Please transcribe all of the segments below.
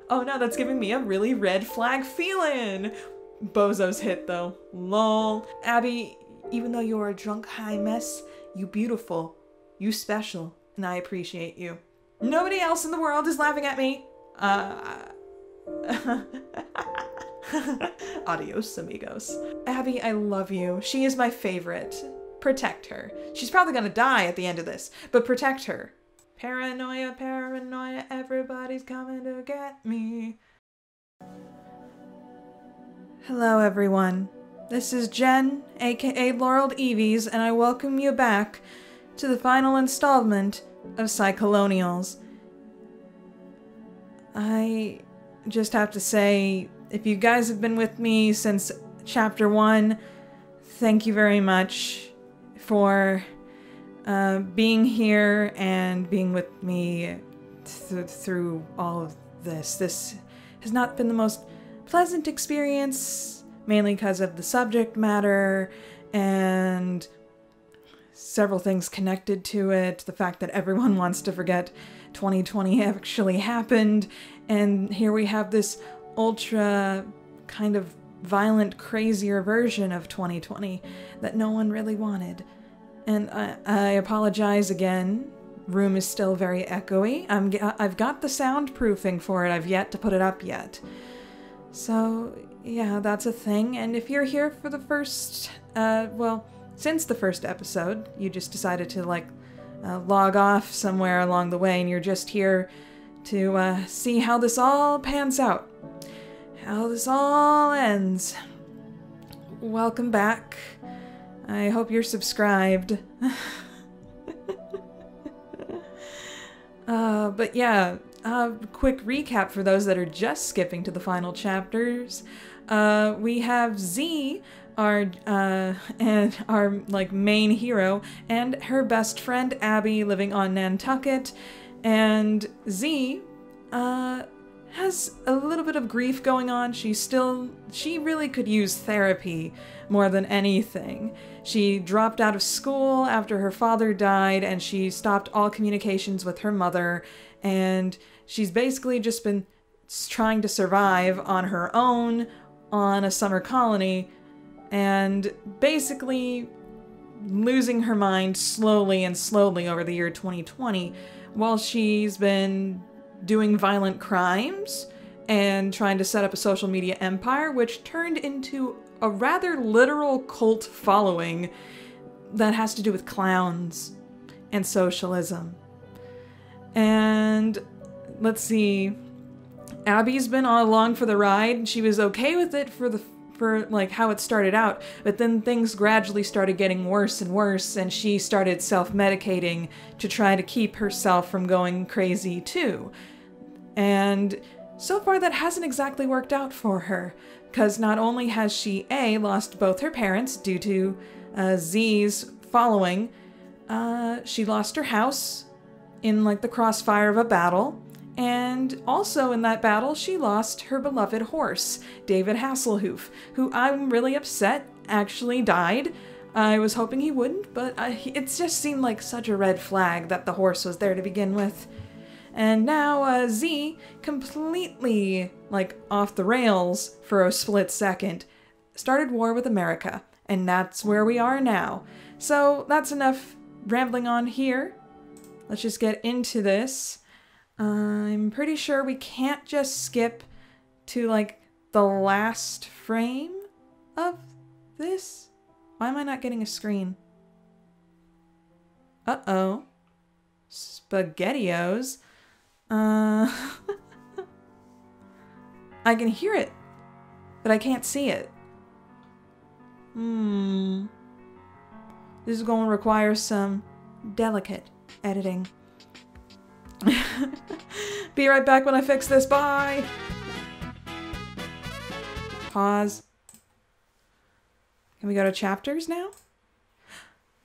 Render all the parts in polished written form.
Oh no, that's giving me a really red flag feeling. Bozo's hit though. Lol. Abby, even though you're a drunk high mess, you beautiful. You special. And I appreciate you. Nobody else in the world is laughing at me. Adios, amigos. Abby, I love you. She is my favorite. Protect her. She's probably gonna die at the end of this, but protect her. Paranoia, paranoia, everybody's coming to get me. Hello, everyone. This is Jen, aka LaureledEevees, and I welcome you back to the final installment of Psycholonials. I just have to say, if you guys have been with me since chapter 1, thank you very much for being here and being with me through all of this. This has not been the most pleasant experience, mainly because of the subject matter and several things connected to it. The fact that everyone wants to forget 2020 actually happened, and here we have this ultra kind of violent, crazier version of 2020 that no one really wanted. And I apologize again. Room is still very echoey. I've got the soundproofing for it. I've yet to put it up yet. So yeah, that's a thing. And if you're here for the first, well, since the first episode, you just decided to log off somewhere along the way and you're just here to see how this all pans out. How this all ends. Welcome back. I hope you're subscribed. But yeah, quick recap for those that are just skipping to the final chapters. We have Z, our main hero, and her best friend Abby living on Nantucket, and Z has a little bit of grief going on. She really could use therapy more than anything. She dropped out of school after her father died, and she stopped all communications with her mother, and she's basically just been trying to survive on her own on a summer colony, and basically losing her mind slowly and slowly over the year 2020, while she's been doing violent crimes and trying to set up a social media empire, which turned into a rather literal cult following that has to do with clowns and socialism. And let's see, Abby's been all along for the ride. She was okay with it for how it started out, but then things gradually started getting worse and worse, and she started self-medicating to try to keep herself from going crazy too. And so far that hasn't exactly worked out for her, because not only has she lost both her parents due to Z's following, she lost her house in the crossfire of a battle, and also in that battle she lost her beloved horse, David Hasselhoof, who I'm really upset actually died. I was hoping he wouldn't, but it just seemed like such a red flag that the horse was there to begin with. And now Z, completely off the rails for a split second, started war with America, and that's where we are now. So that's enough rambling on here. Let's just get into this. I'm pretty sure we can't just skip to the last frame of this. Why am I not getting a screen? Uh-oh. SpaghettiOs. I can hear it, but I can't see it. This is going to require some delicate editing. Be right back when I fix this. Bye! Pause. Can we go to chapters now?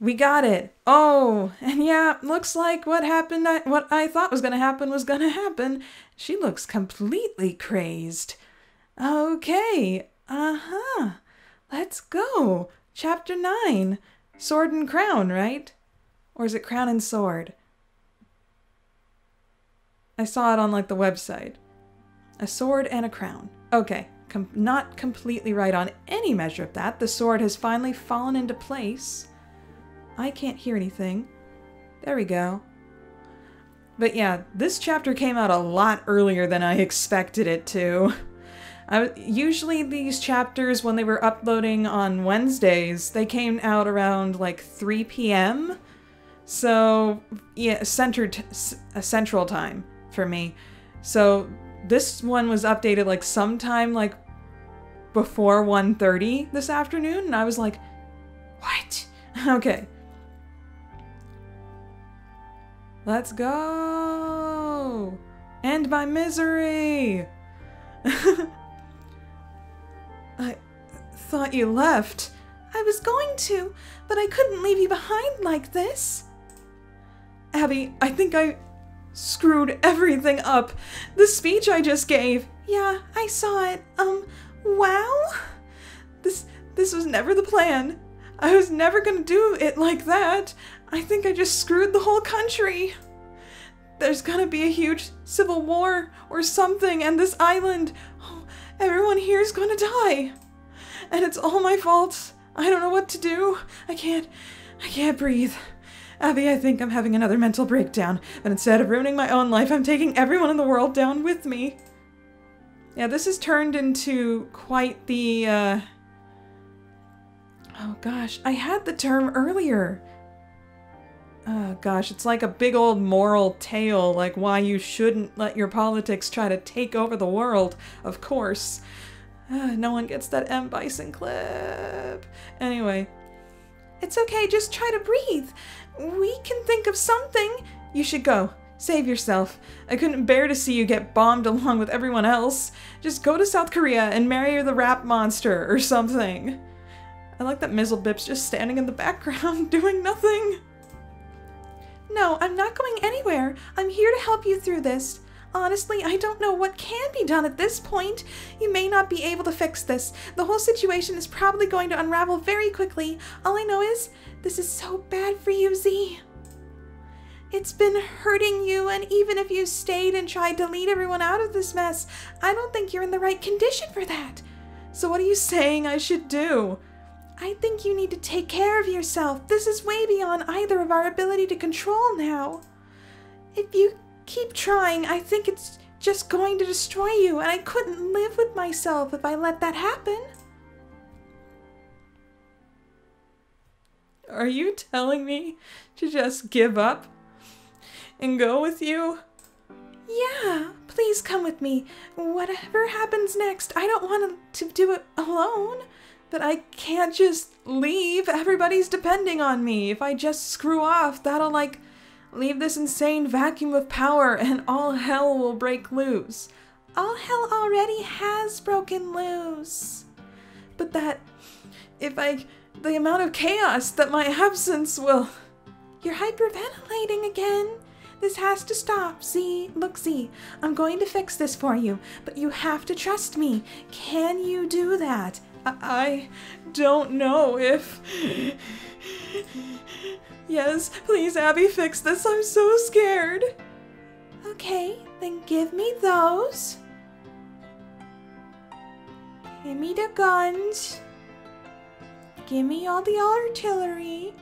We got it. Oh, and yeah, looks like what I thought was gonna happen was gonna happen. She looks completely crazed. Okay, let's go. Chapter 9. Sword and Crown, right? Or is it Crown and Sword? I saw it on the website. A sword and a crown. Okay, not completely right on any measure of that. The sword has finally fallen into place. I can't hear anything. There we go. But yeah, this chapter came out a lot earlier than I expected it to. Usually these chapters, when they were uploading on Wednesdays, they came out around like 3 p.m. So, yeah, central time for me. So this one was updated like sometime like before 1:30 this afternoon, and I was like, what? Okay. Let's go! End my misery! I thought you left. I was going to, but I couldn't leave you behind like this. Abby, I think I screwed everything up. The speech I just gave. Yeah, I saw it. Wow? This was never the plan. I was never gonna do it like that. I think I just screwed the whole country. There's gonna be a huge civil war or something, and this island, oh, everyone here is gonna die. And it's all my fault. I don't know what to do. I can't breathe. Abby, I think I'm having another mental breakdown, but instead of ruining my own life, I'm taking everyone in the world down with me. Yeah, this has turned into quite the, oh gosh, I had the term earlier. Oh gosh, it's like a big old moral tale, like why you shouldn't let your politics try to take over the world, of course. No one gets that M. Bison clip. Anyway. It's okay, just try to breathe. We can think of something. You should go. Save yourself. I couldn't bear to see you get bombed along with everyone else. Just go to South Korea and marry the rap monster or something. I like that Mizzlebip's just standing in the background doing nothing. No, I'm not going anywhere. I'm here to help you through this. Honestly, I don't know what can be done at this point. You may not be able to fix this. The whole situation is probably going to unravel very quickly. All I know is, this is so bad for you, Z. It's been hurting you, and even if you stayed and tried to lead everyone out of this mess, I don't think you're in the right condition for that. So what are you saying I should do? I think you need to take care of yourself. This is way beyond either of our ability to control now. If you keep trying, I think it's just going to destroy you, and I couldn't live with myself if I let that happen. Are you telling me to just give up and go with you? Yeah, please come with me. Whatever happens next, I don't want to do it alone. But I can't just leave. Everybody's depending on me. If I just screw off, that'll like leave this insane vacuum of power and all hell will break loose. All hell already has broken loose. But the amount of chaos that my absence will... You're hyperventilating again. This has to stop, Z. Look, Z, I'm going to fix this for you, but you have to trust me. Can you do that? I don't know if... Yes, please, Abby, fix this. I'm so scared. Okay, then give me those. Give me the guns. Give me all the artillery.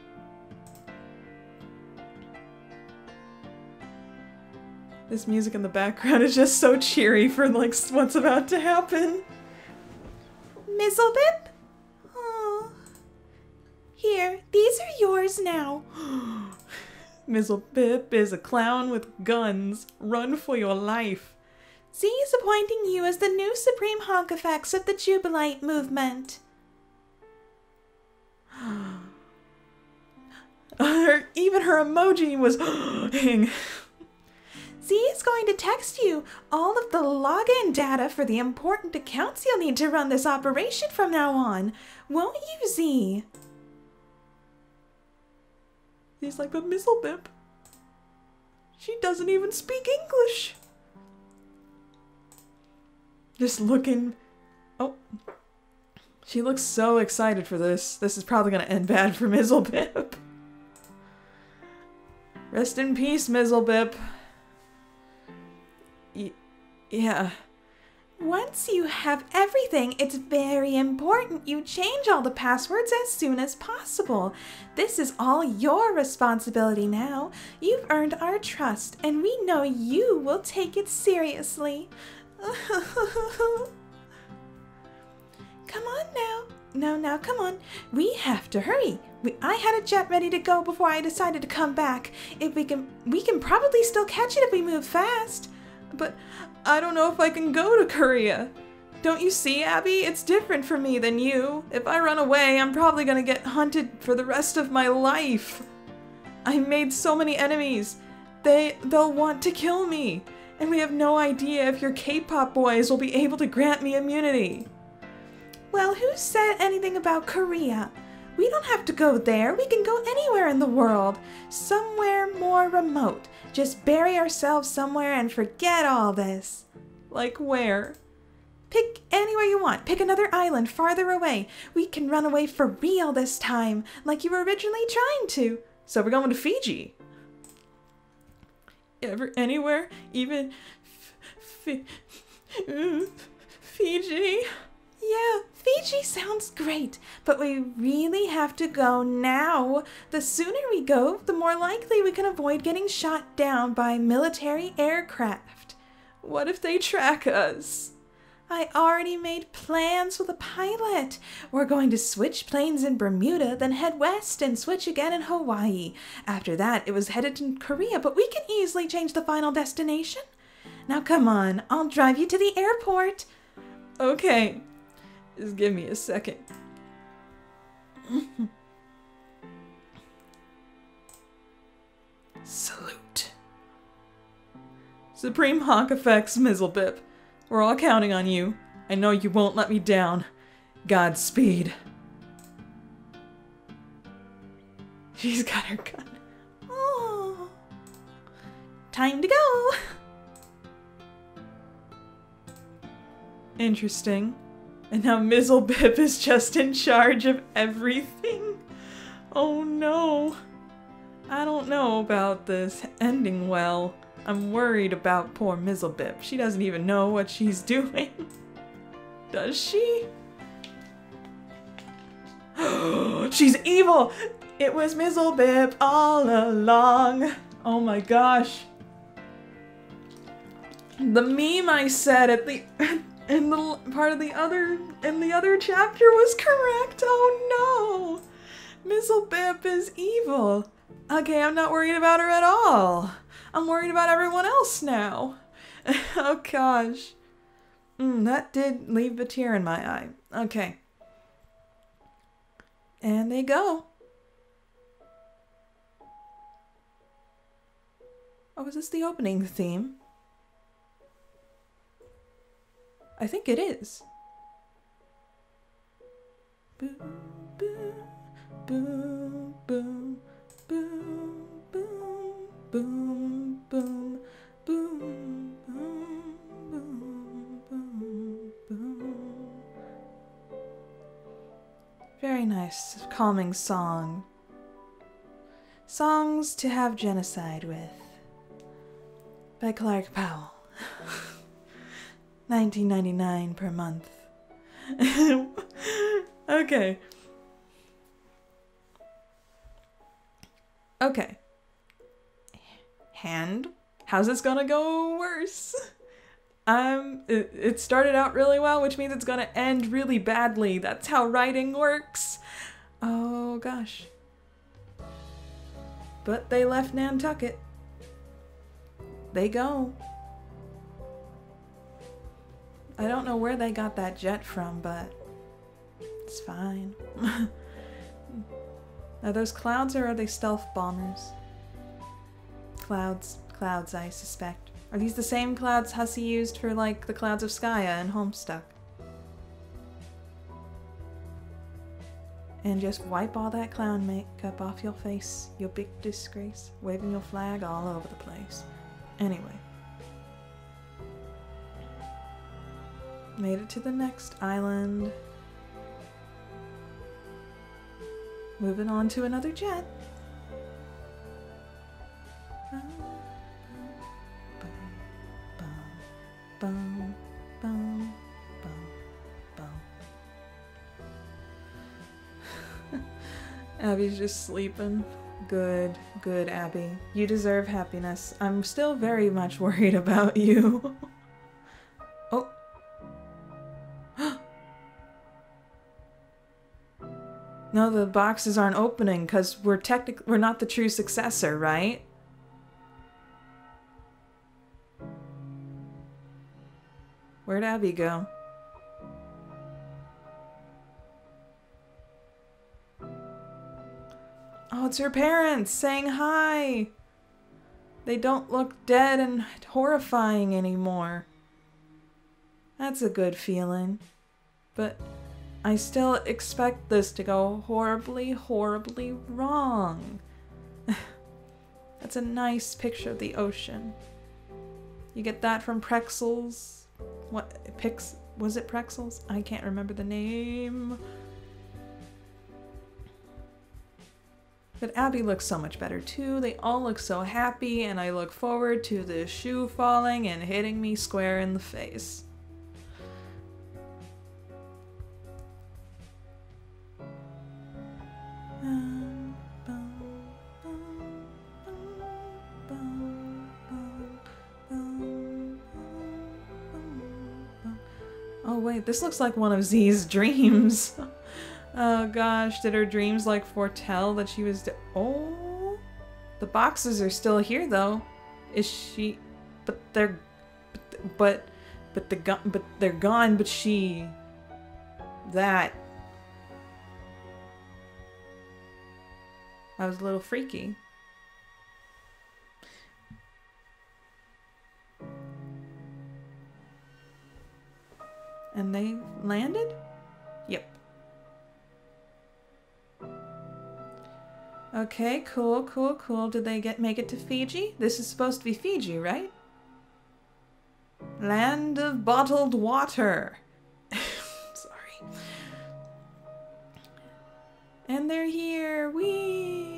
This music in the background is just so cheery for like what's about to happen. Mizzlebip? Oh. Here, these are yours now. Mizzlebip is a clown with guns. Run for your life. Z is appointing you as the new Supreme Honkafax of the Jubilite movement. Even her emoji was Z is going to text you all of the login data for the important accounts you'll need to run this operation from now on. Won't you, Z? He's like, but Mizzlebip, she doesn't even speak English. Just looking... Oh. She looks so excited for this. This is probably going to end bad for Mizzlebip. Rest in peace, Mizzlebip. Yeah. Once you have everything, it's very important you change all the passwords as soon as possible. This is all your responsibility now. You've earned our trust, and we know you will take it seriously. Come on now. No, come on. We have to hurry. I had a jet ready to go before I decided to come back. If we can probably still catch it if we move fast. But I don't know if I can go to Korea. Don't you see, Abby? It's different for me than you. If I run away, I'm probably gonna get hunted for the rest of my life. I made so many enemies. They'll want to kill me. And we have no idea if your K-pop boys will be able to grant me immunity. Well, who said anything about Korea? We don't have to go there. We can go anywhere in the world. Somewhere more remote. Just bury ourselves somewhere and forget all this. Like where? Pick anywhere you want. Pick another island farther away. We can run away for real this time, like you were originally trying to. So we're going to Fiji. Anywhere? Even Fiji? Yeah, Fiji sounds great, but we really have to go now. The sooner we go, the more likely we can avoid getting shot down by military aircraft. What if they track us? I already made plans with a pilot. We're going to switch planes in Bermuda, then head west and switch again in Hawaii. After that, it was headed to Korea, but we can easily change the final destination. Now come on, I'll drive you to the airport. Okay. Just give me a second. Salute. Supreme Hawk Effects, Mizzlebip. We're all counting on you. I know you won't let me down. Godspeed. She's got her gun. Oh. Time to go. Interesting. And now Mizzlebip is just in charge of everything. Oh no. I don't know about this ending well. I'm worried about poor Mizzlebip. She doesn't even know what she's doing. Does she? She's evil! It was Mizzlebip all along. Oh my gosh. The meme I said at the in the part of the other chapter was correct. Oh no! Mizzlebip is evil. Okay, I'm not worried about her at all. I'm worried about everyone else now. Oh gosh. That did leave a tear in my eye. Okay. And they go. Oh, is this the opening theme? I think it is. Boom, boom, boom, boom, boom, boom, boom, boom, boom, boom, boom, boom. Very nice, calming song. Songs to have genocide with. By Clark Powell. $19.99 per month. Okay. Okay. Hand? How's this gonna go worse? It started out really well, which means it's gonna end really badly. That's how writing works. Oh gosh. But they left Nantucket. They go. I don't know where they got that jet from, but it's fine. Are those clouds or are they stealth bombers? Clouds, I suspect. Are these the same clouds Hussey used for, like, the clouds of Skya and Homestuck? And just wipe all that clown makeup off your face, you big disgrace, waving your flag all over the place. Anyway. Made it to the next island. Moving on to another jet. Bum, bum, bum. Abby's just sleeping. Good, good, Abby. You deserve happiness. I'm still very much worried about you. Oh. No, the boxes aren't opening because we're not the true successor, right? Where'd Abby go? Oh, it's her parents saying hi. They don't look dead and horrifying anymore. That's a good feeling. But I still expect this to go horribly, horribly wrong. That's a nice picture of the ocean. You get that from Pretzels? What? Was it Pretzels? I can't remember the name. But Abby looks so much better too. They all look so happy, and I look forward to the shoe falling and hitting me square in the face. Oh wait, this looks like one of Z's dreams. Oh gosh, did her dreams like foretell that she was oh, the boxes are still here though. Is she? But they're they're gone. But she that was a little freaky. And they landed? Yep. Okay, cool, cool, cool. Did they make it to Fiji? This is supposed to be Fiji, right? Land of bottled water. Sorry. And they're here. Whee!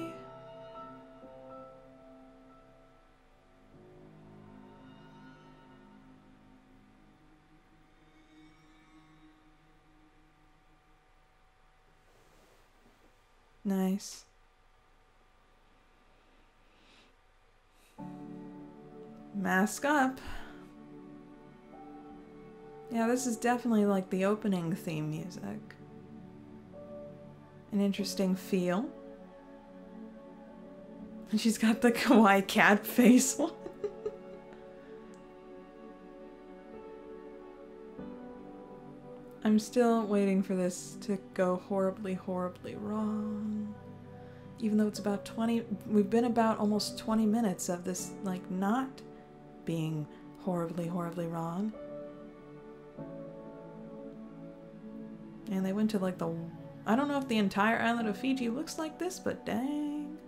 Nice. Mask up. Yeah, this is definitely like the opening theme music. An interesting feel. And she's got the kawaii cat face one. I'm still waiting for this to go horribly, horribly wrong. Even though it's about 20, we've been about almost 20 minutes of this, like, not being horribly, horribly wrong. And they went to, like, I don't know if the entire island of Fiji looks like this, but dang,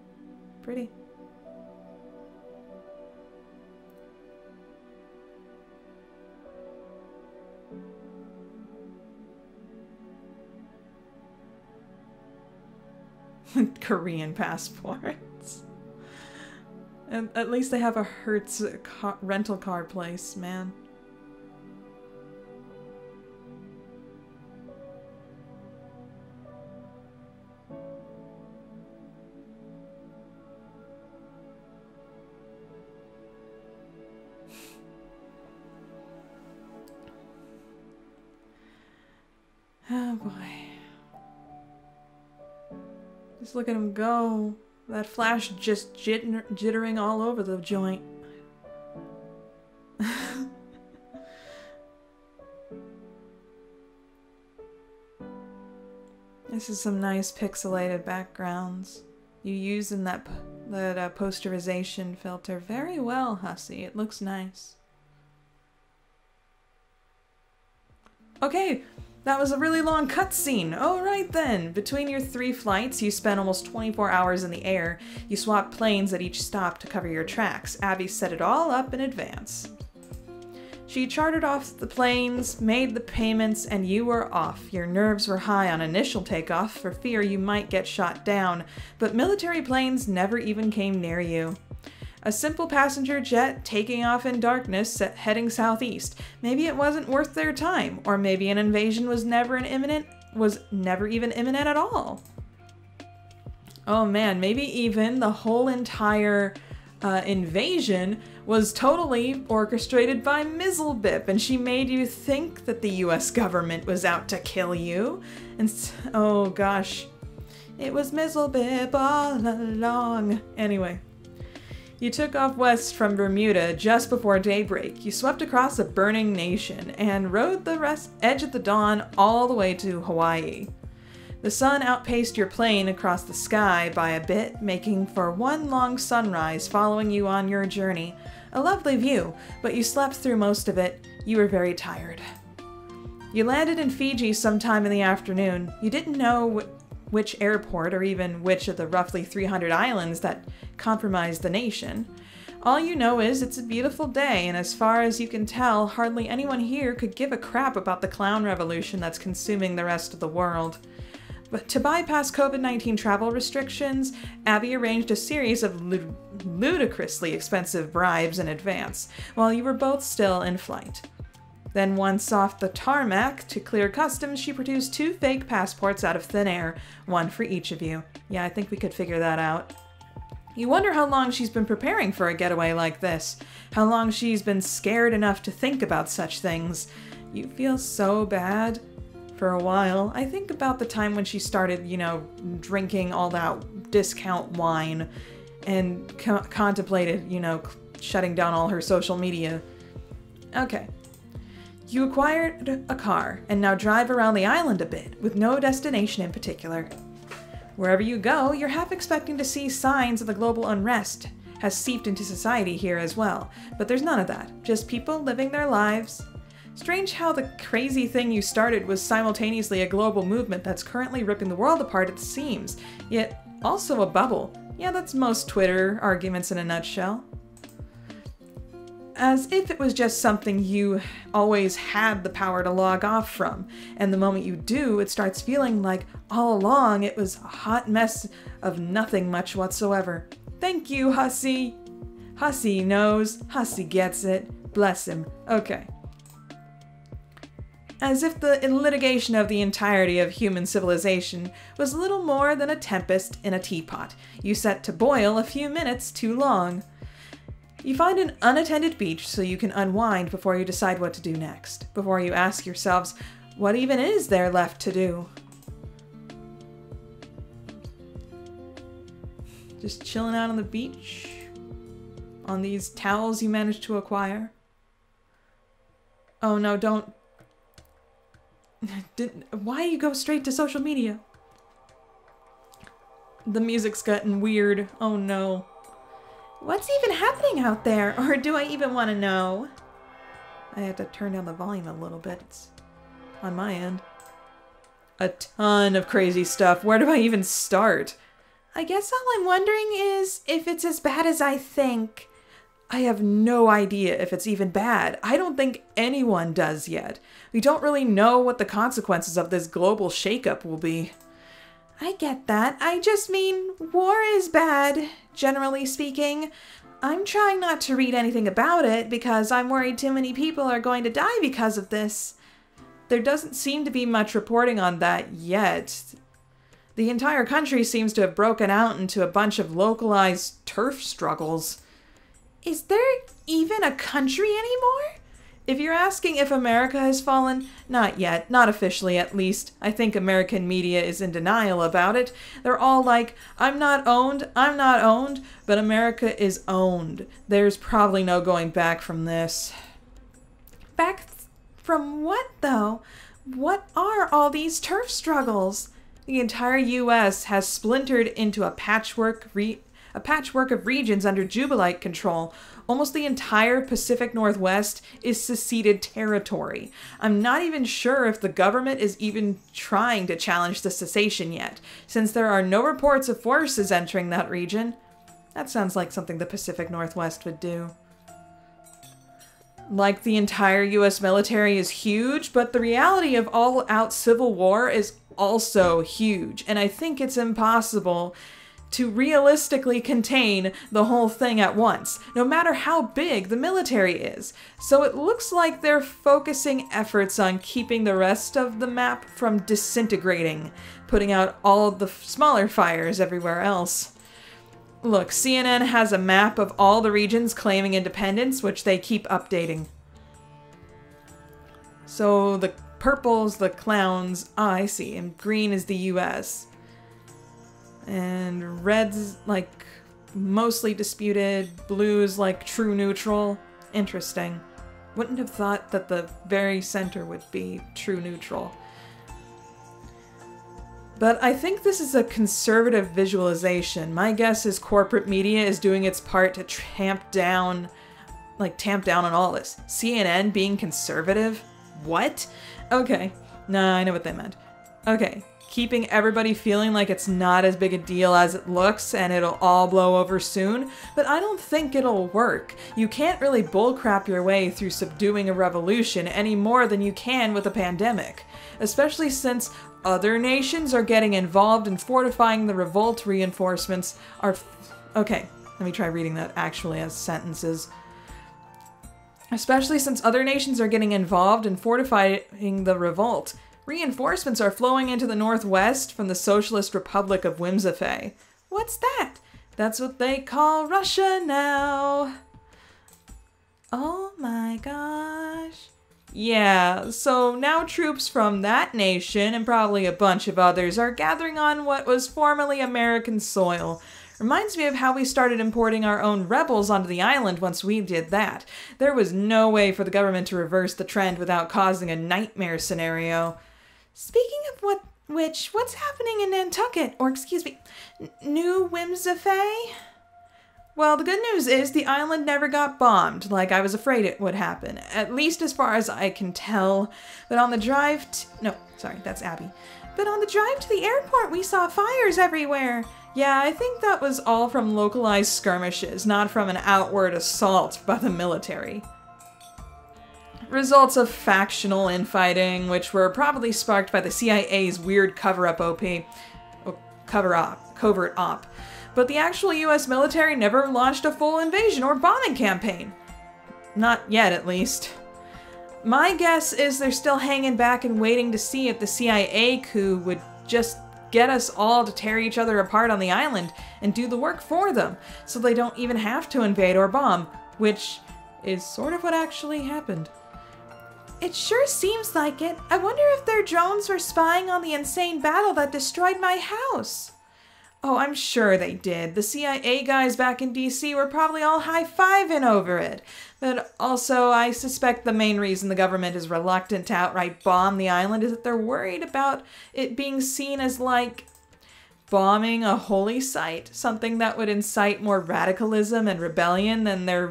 pretty. Korean passports. And at least they have a Hertz rental car place, man. Oh boy. Just look at him go. That flash just jittering all over the joint. This is some nice pixelated backgrounds. You use in that posterization filter very well, Hussy. It looks nice. Okay. That was a really long cutscene. Oh, right then. Between your 3 flights, you spent almost 24 hours in the air. You swapped planes at each stop to cover your tracks. Abby set it all up in advance. She chartered off the planes, made the payments, and you were off. Your nerves were high on initial takeoff for fear you might get shot down, but military planes never even came near you. A simple passenger jet taking off in darkness, heading southeast. Maybe it wasn't worth their time, or maybe an invasion was never even imminent at all. Oh man, maybe even the whole entire invasion was totally orchestrated by Mizzlebip, and she made you think that the US government was out to kill you. And oh gosh, it was Mizzlebip all along. Anyway. You took off west from Bermuda just before daybreak. You swept across a burning nation and rode the edge of the dawn all the way to Hawaii. The sun outpaced your plane across the sky by a bit, making for one long sunrise following you on your journey. A lovely view, but you slept through most of it. You were very tired. You landed in Fiji sometime in the afternoon. You didn't know which airport or even which of the roughly 300 islands that comprise the nation. All you know is it's a beautiful day, and as far as you can tell, hardly anyone here could give a crap about the clown revolution that's consuming the rest of the world. But to bypass COVID-19 travel restrictions, Abby arranged a series of ludicrously expensive bribes in advance, while you were both still in flight. Then once off the tarmac, to clear customs, she produced 2 fake passports out of thin air, one for each of you. Yeah, I think we could figure that out. You wonder how long she's been preparing for a getaway like this, how long she's been scared enough to think about such things. You feel so bad. For a while, I think about the time when she started, drinking all that discount wine and contemplated, shutting down all her social media. Okay. You acquired a car and now drive around the island a bit, with no destination in particular. Wherever you go, you're half expecting to see signs of the global unrest has seeped into society here as well, but there's none of that, just people living their lives. Strange how the crazy thing you started was simultaneously a global movement that's currently ripping the world apart at the seams, yet also a bubble. Yeah, that's most Twitter arguments in a nutshell. As if it was just something you always had the power to log off from, and the moment you do, it starts feeling like all along it was a hot mess of nothing much whatsoever. Thank you, Hussy. Hussy knows, Hussy gets it, bless him. Okay. As if the litigation of the entirety of human civilization was little more than a tempest in a teapot, you set to boil a few minutes too long. You find an unattended beach so you can unwind before you decide what to do next, before you ask yourselves, what even is there left to do? Just chilling out on the beach? On these towels you managed to acquire? Oh no, don't... Why you go straight to social media? The music's gotten weird. Oh no. What's even happening out there? Or do I even want to know? I have to turn down the volume a little bit. It's on my end. A ton of crazy stuff. Where do I even start? I guess all I'm wondering is if it's as bad as I think. I have no idea if it's even bad. I don't think anyone does yet. We don't really know what the consequences of this global shakeup will be. I get that. I just mean, war is bad, generally speaking. I'm trying not to read anything about it because I'm worried too many people are going to die because of this. There doesn't seem to be much reporting on that yet. The entire country seems to have broken out into a bunch of localized turf struggles. Is there even a country anymore? If you're asking if America has fallen, not yet, not officially at least. I think American media is in denial about it. They're all like, I'm not owned, but America is owned. There's probably no going back from this. Back from what, though? What are all these turf struggles? The entire U.S. has splintered into a patchwork of regions under Jubilite control. Almost the entire Pacific Northwest is seceded territory. I'm not even sure if the government is even trying to challenge the cessation yet, since there are no reports of forces entering that region. That sounds like something the Pacific Northwest would do. Like the entire US military is huge, but the reality of all-out civil war is also huge, and I think it's impossible to realistically contain the whole thing at once, no matter how big the military is. So it looks like they're focusing efforts on keeping the rest of the map from disintegrating, putting out all the smaller fires everywhere else. Look, CNN has a map of all the regions claiming independence, which they keep updating. So the purple's the clowns, I see, and green is the US. And red's like mostly disputed, blue's like true neutral. Interesting. Wouldn't have thought that the very center would be true neutral. But I think this is a conservative visualization. My guess is corporate media is doing its part to tamp down on all this. CNN being conservative? What? Okay. Nah, I know what they meant. Okay. Keeping everybody feeling like it's not as big a deal as it looks and it'll all blow over soon, but I don't think it'll work. You can't really bullcrap your way through subduing a revolution any more than you can with a pandemic, especially since other nations are getting involved in fortifying the revolt. Reinforcements are... Okay, let me try reading that actually as sentences. Especially since other nations are getting involved in fortifying the revolt. Reinforcements are flowing into the northwest from the Socialist Republic of Whimsifay. What's that? That's what they call Russia now. Oh my gosh. Yeah, so now troops from that nation and probably a bunch of others are gathering on what was formerly American soil. Reminds me of how we started importing our own rebels onto the island once we did that. There was no way for the government to reverse the trend without causing a nightmare scenario. Speaking of what's happening in Nantucket, or excuse me, New Whimsifay? Well, the good news is the island never got bombed, like I was afraid it would happen, at least as far as I can tell. But on the drive no, sorry, that's Abby. But on the drive to the airport, we saw fires everywhere. Yeah, I think that was all from localized skirmishes, not from an outward assault by the military. Results of factional infighting, which were probably sparked by the CIA's weird covert op. But the actual US military never launched a full invasion or bombing campaign. Not yet, at least. My guess is they're still hanging back and waiting to see if the CIA coup would just get us all to tear each other apart on the island and do the work for them, so they don't even have to invade or bomb, which is sort of what actually happened. It sure seems like it. I wonder if their drones were spying on the insane battle that destroyed my house. Oh, I'm sure they did. The CIA guys back in DC were probably all high-fiving over it. But also, I suspect the main reason the government is reluctant to outright bomb the island is that they're worried about it being seen as, like, bombing a holy site, something that would incite more radicalism and rebellion than they're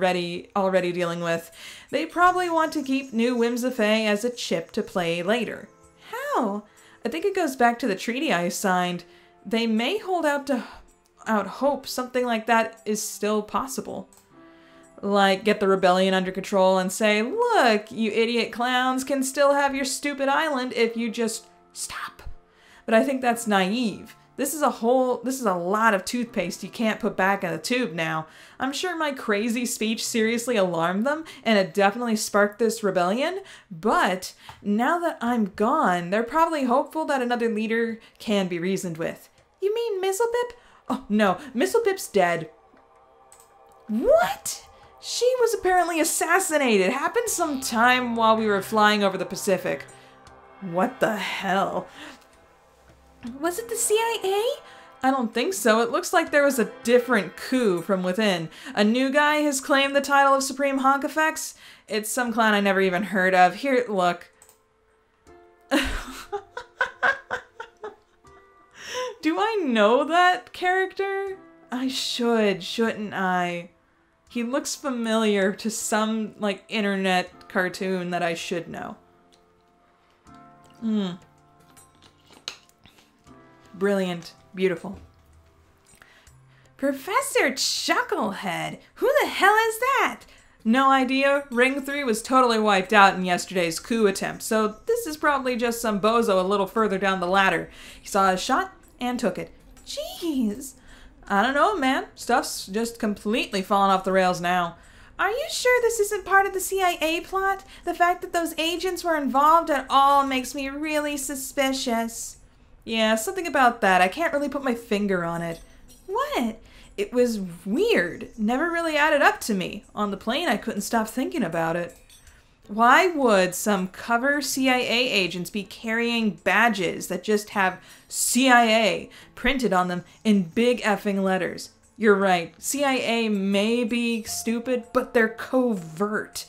already dealing with. They probably want to keep New Whimsifay as a chip to play later. How? I think it goes back to the treaty I signed. They may hold out hope something like that is still possible. Like, get the rebellion under control and say, look, you idiot clowns can still have your stupid island if you just stop. But I think that's naive. This is a lot of toothpaste you can't put back in the tube now. I'm sure my crazy speech seriously alarmed them, and it definitely sparked this rebellion, but now that I'm gone, they're probably hopeful that another leader can be reasoned with. You mean Mistlebip? Oh, no, Mistlebip's dead. What? She was apparently assassinated. Happened sometime while we were flying over the Pacific. What the hell? Was it the CIA? I don't think so. It looks like there was a different coup from within. A new guy has claimed the title of Supreme Honkafex. It's some clown I never even heard of. Here, look. Do I know that character? I should, shouldn't I? He looks familiar to some, like, internet cartoon that I should know. Brilliant. Beautiful. Professor Chucklehead! Who the hell is that? No idea. Ring 3 was totally wiped out in yesterday's coup attempt, so this is probably just some bozo a little further down the ladder. He saw a shot and took it. Jeez. I don't know, man. Stuff's just completely fallen off the rails now. Are you sure this isn't part of the CIA plot? The fact that those agents were involved at all makes me really suspicious. Yeah, something about that. I can't really put my finger on it. What? It was weird. Never really added up to me. On the plane, I couldn't stop thinking about it. Why would some cover CIA agents be carrying badges that just have CIA printed on them in big effing letters? You're right. CIA may be stupid, but they're covert.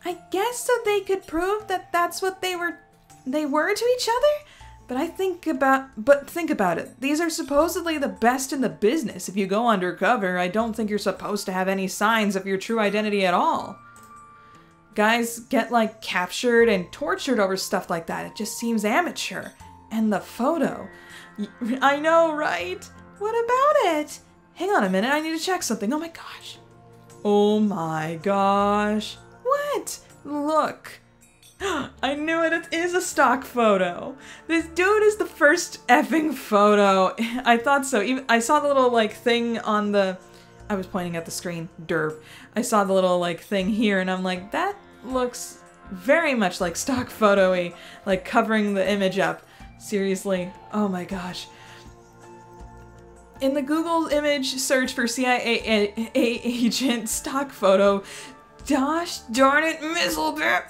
I guess so they could prove that that's what they were to each other? But think about it. These are supposedly the best in the business. If you go undercover, I don't think you're supposed to have any signs of your true identity at all. Guys get like captured and tortured over stuff like that. It just seems amateur. And the photo. I know, right? What about it? Hang on a minute, I need to check something. Oh my gosh. Oh my gosh. What? Look. I knew it. It is a stock photo. This dude is the first effing photo. I thought so. Even I saw the little like thing on the... I was pointing at the screen. Derp. I saw the little like thing here and I'm like, that looks very much like stock photo-y. Like covering the image up. Seriously. Oh my gosh. In the Google image search for CIA agent stock photo, gosh darn it, Mizzlebip!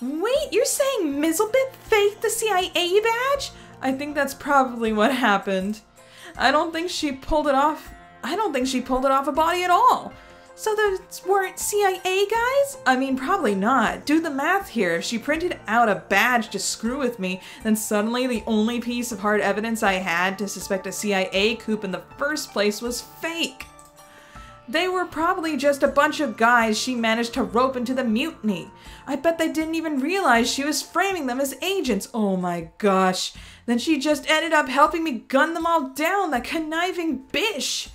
Wait, you're saying Mizzlebip faked the CIA badge? I think that's probably what happened. I don't think she pulled it off. I don't think she pulled it off a body at all. So those weren't CIA guys? I mean, probably not. Do the math here. If she printed out a badge to screw with me, then suddenly the only piece of hard evidence I had to suspect a CIA coup in the first place was fake. They were probably just a bunch of guys she managed to rope into the mutiny. I bet they didn't even realize she was framing them as agents. Oh my gosh. Then she just ended up helping me gun them all down, that conniving bish.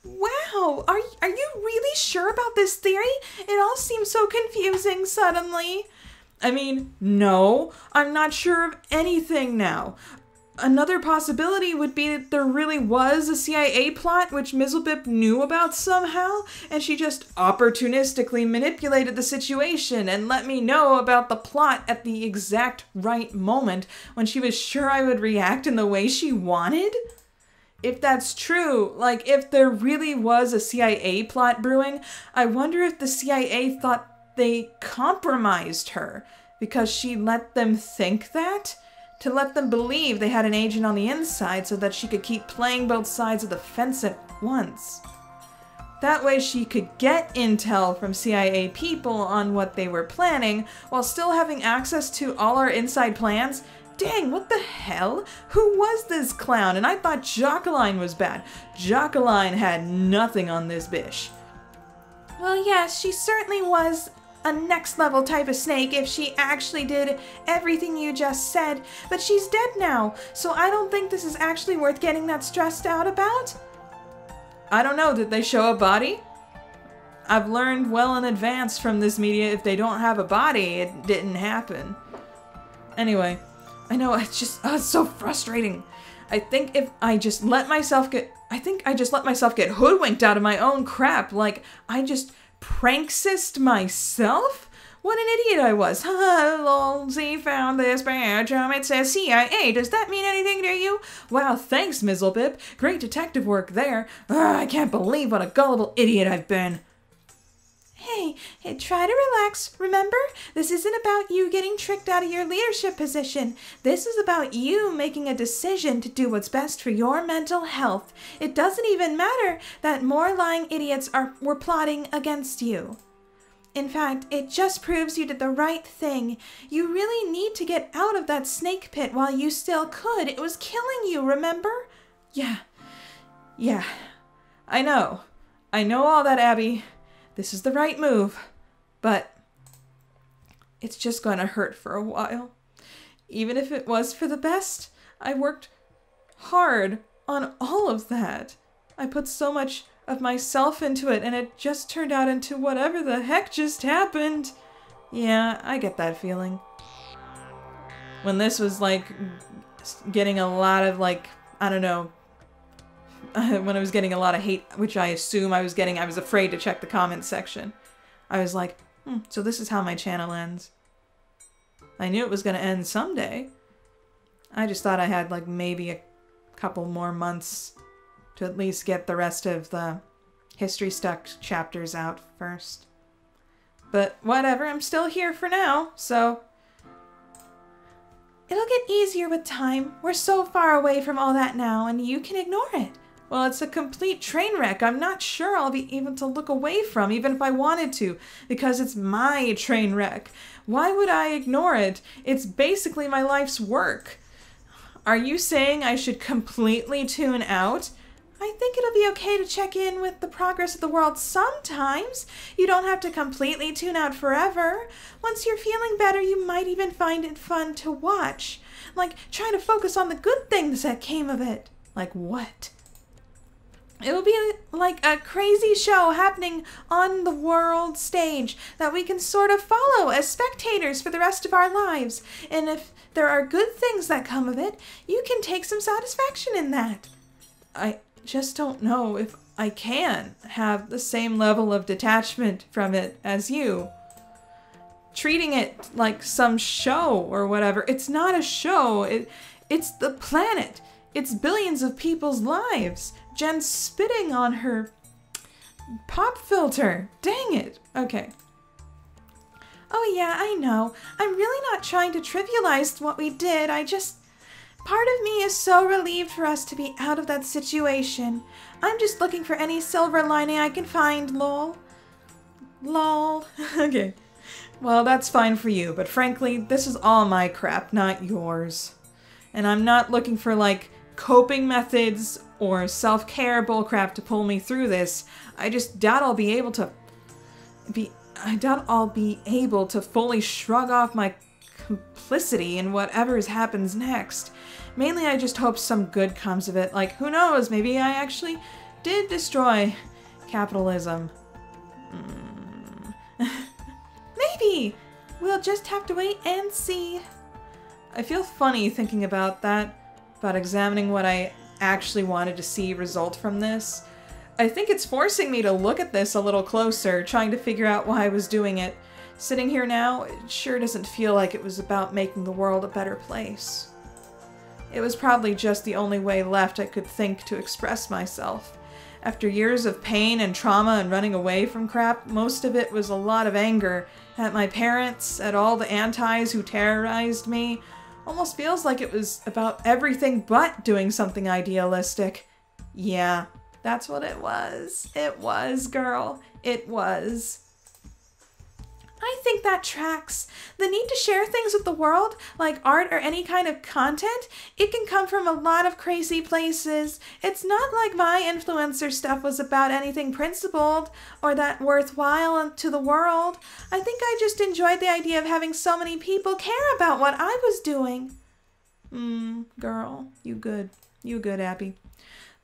Wow, are you really sure about this theory? It all seems so confusing suddenly. I mean, no, I'm not sure of anything now. Another possibility would be that there really was a CIA plot which Mizzlebip knew about somehow, and she just opportunistically manipulated the situation and let me know about the plot at the exact right moment when she was sure I would react in the way she wanted? If that's true, like if there really was a CIA plot brewing, I wonder if the CIA thought they compromised her because she let them think that? To let them believe they had an agent on the inside so that she could keep playing both sides of the fence at once. That way she could get intel from CIA people on what they were planning while still having access to all our inside plans. Dang, what the hell? Who was this clown? And I thought Jacqueline was bad. Jacqueline had nothing on this bish. Well, yes, she certainly was a next level type of snake if she actually did everything you just said, but she's dead now, so I don't think this is actually worth getting that stressed out about. I don't know, did they show a body? I've learned well in advance from this media if they don't have a body, it didn't happen. Anyway, I know, it's so frustrating. I think I just let myself get hoodwinked out of my own crap, like I just pranksist myself? What an idiot I was. Lol, Z found this badge. It says CIA. Does that mean anything to you? Wow, thanks, Mizzlebip. Great detective work there. I can't believe what a gullible idiot I've been. Hey, try to relax. Remember, this isn't about you getting tricked out of your leadership position. This is about you making a decision to do what's best for your mental health. It doesn't even matter that more lying idiots were plotting against you. In fact, it just proves you did the right thing. You really need to get out of that snake pit while you still could. It was killing you, remember? Yeah. I know all that, Abby. This is the right move, but it's just gonna hurt for a while. Even if it was for the best, I worked hard on all of that. I put so much of myself into it, and it just turned out into whatever the heck just happened. Yeah, I get that feeling. When this was like getting a lot of like, I don't know, when I was getting a lot of hate, which I assume I was getting, I was afraid to check the comments section. I was like, so this is how my channel ends. I knew it was going to end someday. I just thought I had like maybe a couple more months to at least get the rest of the history stuck chapters out first. But whatever, I'm still here for now, so... It'll get easier with time. We're so far away from all that now, and you can ignore it. Well, it's a complete train wreck. I'm not sure I'll be able to look away from, even if I wanted to, because it's my train wreck. Why would I ignore it? It's basically my life's work. Are you saying I should completely tune out? I think it'll be okay to check in with the progress of the world sometimes. You don't have to completely tune out forever. Once you're feeling better, you might even find it fun to watch. Like trying to focus on the good things that came of it. Like what? It'll be like a crazy show happening on the world stage that we can sort of follow as spectators for the rest of our lives. And if there are good things that come of it, you can take some satisfaction in that. I just don't know if I can have the same level of detachment from it as you. Treating it like some show or whatever. It's not a show. It's the planet. It's billions of people's lives. Jen's spitting on her pop filter. Dang it. Okay. Oh yeah, I know. I'm really not trying to trivialize what we did. Part of me is so relieved for us to be out of that situation. I'm just looking for any silver lining I can find, lol. Lol. Okay. Well, that's fine for you, but frankly, this is all my crap, not yours. And I'm not looking for, like, coping methods or self-care bullcrap to pull me through this. I just doubt I'll be able to... I doubt I'll be able to fully shrug off my complicity in whatever happens next. Mainly, I just hope some good comes of it. Like, who knows? Maybe I actually did destroy capitalism. Maybe! We'll just have to wait and see. I feel funny thinking about that, about examining what I actually wanted to see result from this. I think it's forcing me to look at this a little closer, trying to figure out why I was doing it. Sitting here now, it sure doesn't feel like it was about making the world a better place. It was probably just the only way left I could think to express myself. After years of pain and trauma and running away from crap, most of it was a lot of anger at my parents, at all the antis who terrorized me. Almost feels like it was about everything but doing something idealistic. Yeah, that's what it was. It was, girl. It was. I think that tracks. The need to share things with the world, like art or any kind of content, it can come from a lot of crazy places. It's not like my influencer stuff was about anything principled or that worthwhile to the world. I think I just enjoyed the idea of having so many people care about what I was doing. Girl, you good. You good, Abby.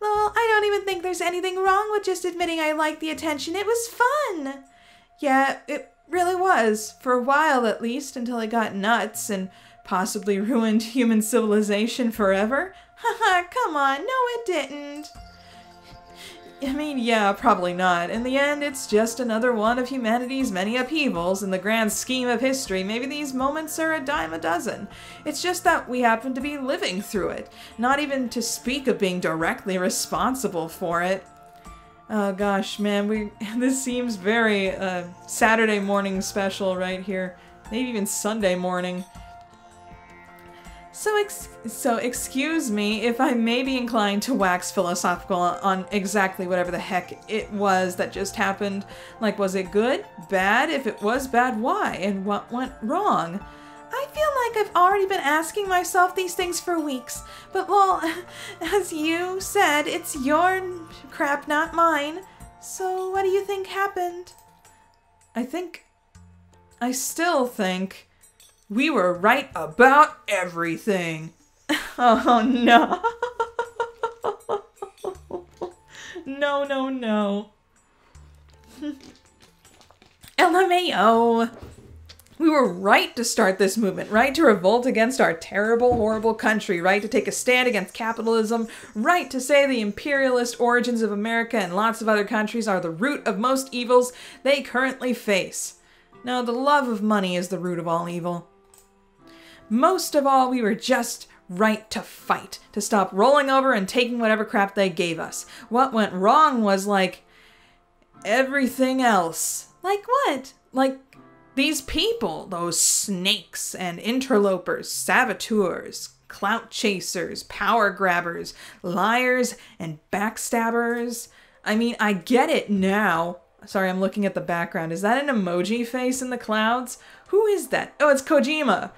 Well, I don't even think there's anything wrong with just admitting I liked the attention. It was fun. Yeah, it really was. For a while, at least, until it got nuts and possibly ruined human civilization forever. Haha, come on. No, it didn't. I mean, yeah, probably not. In the end, it's just another one of humanity's many upheavals. In the grand scheme of history, maybe these moments are a dime a dozen. It's just that we happen to be living through it, not even to speak of being directly responsible for it. Oh gosh, man, this seems very Saturday morning special right here. Maybe even Sunday morning. So excuse me if I may be inclined to wax philosophical on exactly whatever the heck it was that just happened. Like, was it good? Bad? If it was bad, why? And what went wrong? I feel like I've already been asking myself these things for weeks. But, well, as you said, it's your crap, not mine. So what do you think happened? I still think we were right about everything. Oh, no. No, no, no. LMAO. We were right to start this movement, right to revolt against our terrible, horrible country, right to take a stand against capitalism, right to say the imperialist origins of America and lots of other countries are the root of most evils they currently face. No, the love of money is the root of all evil. Most of all, we were just right to fight, to stop rolling over and taking whatever crap they gave us. What went wrong was like everything else. Like what? Like these people, those snakes and interlopers, saboteurs, clout chasers, power grabbers, liars, and backstabbers. I mean, I get it now. Sorry, I'm looking at the background. Is that an emoji face in the clouds? Who is that? Oh, it's Kojima.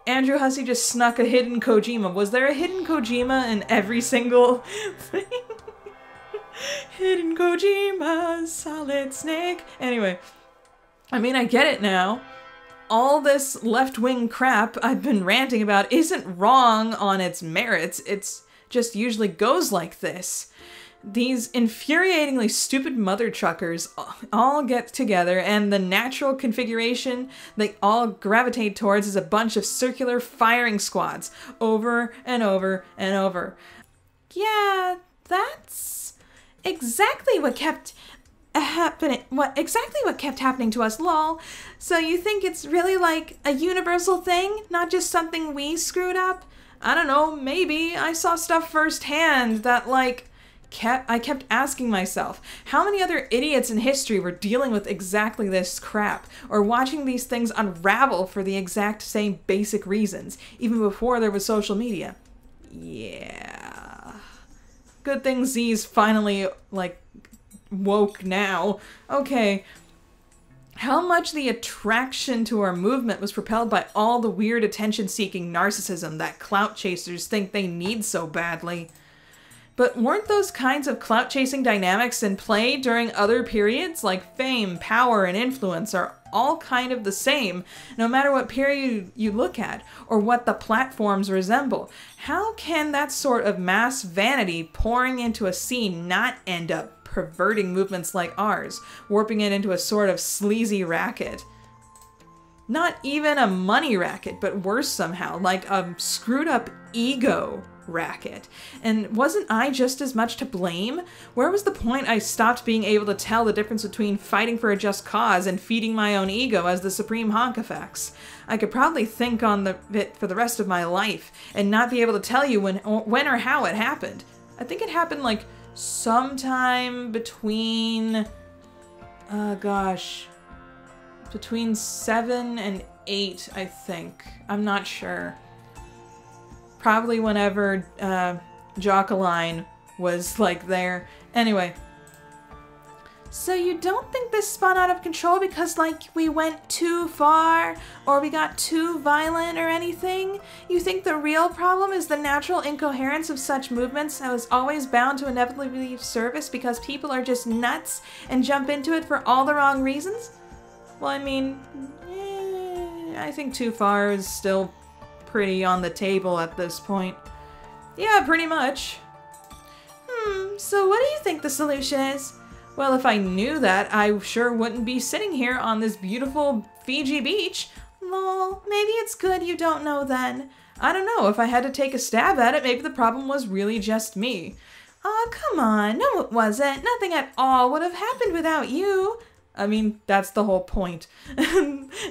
Andrew Hussey just snuck a hidden Kojima. Was there a hidden Kojima in every single thing? Hidden Kojima, Solid Snake. Anyway. I mean, I get it now. All this left-wing crap I've been ranting about isn't wrong on its merits. It's just usually goes like this. These infuriatingly stupid mother truckers all get together, and the natural configuration they all gravitate towards is a bunch of circular firing squads over and over and over. Yeah, that's exactly what kept happening to us, lol. So you think it's really like a universal thing, not just something we screwed up? I don't know, maybe. I saw stuff firsthand that like I kept asking myself, how many other idiots in history were dealing with exactly this crap, or watching these things unravel for the exact same basic reasons, even before there was social media? Yeah. Good thing Z's finally, like, woke now. Okay. How much the attraction to our movement was propelled by all the weird attention-seeking narcissism that clout chasers think they need so badly. But weren't those kinds of clout-chasing dynamics in play during other periods? Like fame, power, and influence are all kind of the same, no matter what period you look at, or what the platforms resemble. How can that sort of mass vanity pouring into a scene not end up perverting movements like ours, warping it into a sort of sleazy racket? Not even a money racket, but worse somehow, like a screwed up ego racket. And wasn't I just as much to blame? Where was the point I stopped being able to tell the difference between fighting for a just cause and feeding my own ego as the supreme honkifax? I could probably think on it for the rest of my life and not be able to tell you when or how it happened. I think it happened like sometime between, between 7 and 8, I think. I'm not sure. Probably whenever Jockeline was like there. Anyway. So you don't think this spun out of control because like we went too far or we got too violent or anything? You think the real problem is the natural incoherence of such movements that was always bound to inevitably leave service because people are just nuts and jump into it for all the wrong reasons? Well, I mean, I think too far is still pretty on the table at this point. Yeah, pretty much. So what do you think the solution is? Well, if I knew that, I sure wouldn't be sitting here on this beautiful Fiji beach. Lol, maybe it's good you don't know then. I don't know, if I had to take a stab at it, maybe the problem was really just me. Aw, come on, no it wasn't. Nothing at all would have happened without you. I mean, that's the whole point.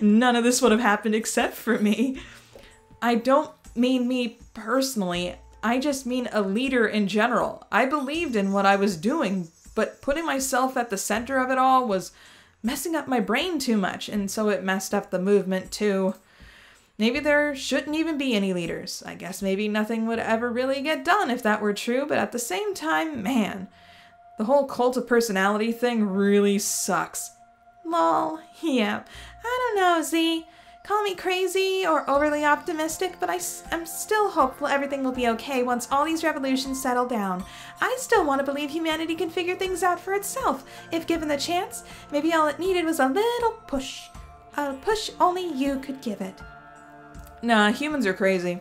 None of this would have happened except for me. I don't mean me personally, I just mean a leader in general. I believed in what I was doing, but putting myself at the center of it all was messing up my brain too much, and so it messed up the movement too. Maybe there shouldn't even be any leaders. I guess maybe nothing would ever really get done if that were true, but at the same time, man, the whole cult of personality thing really sucks. Lol, yeah. I don't know, Z. Call me crazy or overly optimistic, but I'm still hopeful everything will be okay once all these revolutions settle down. I still want to believe humanity can figure things out for itself. If given the chance, maybe all it needed was a little push. A push only you could give it. Nah, humans are crazy.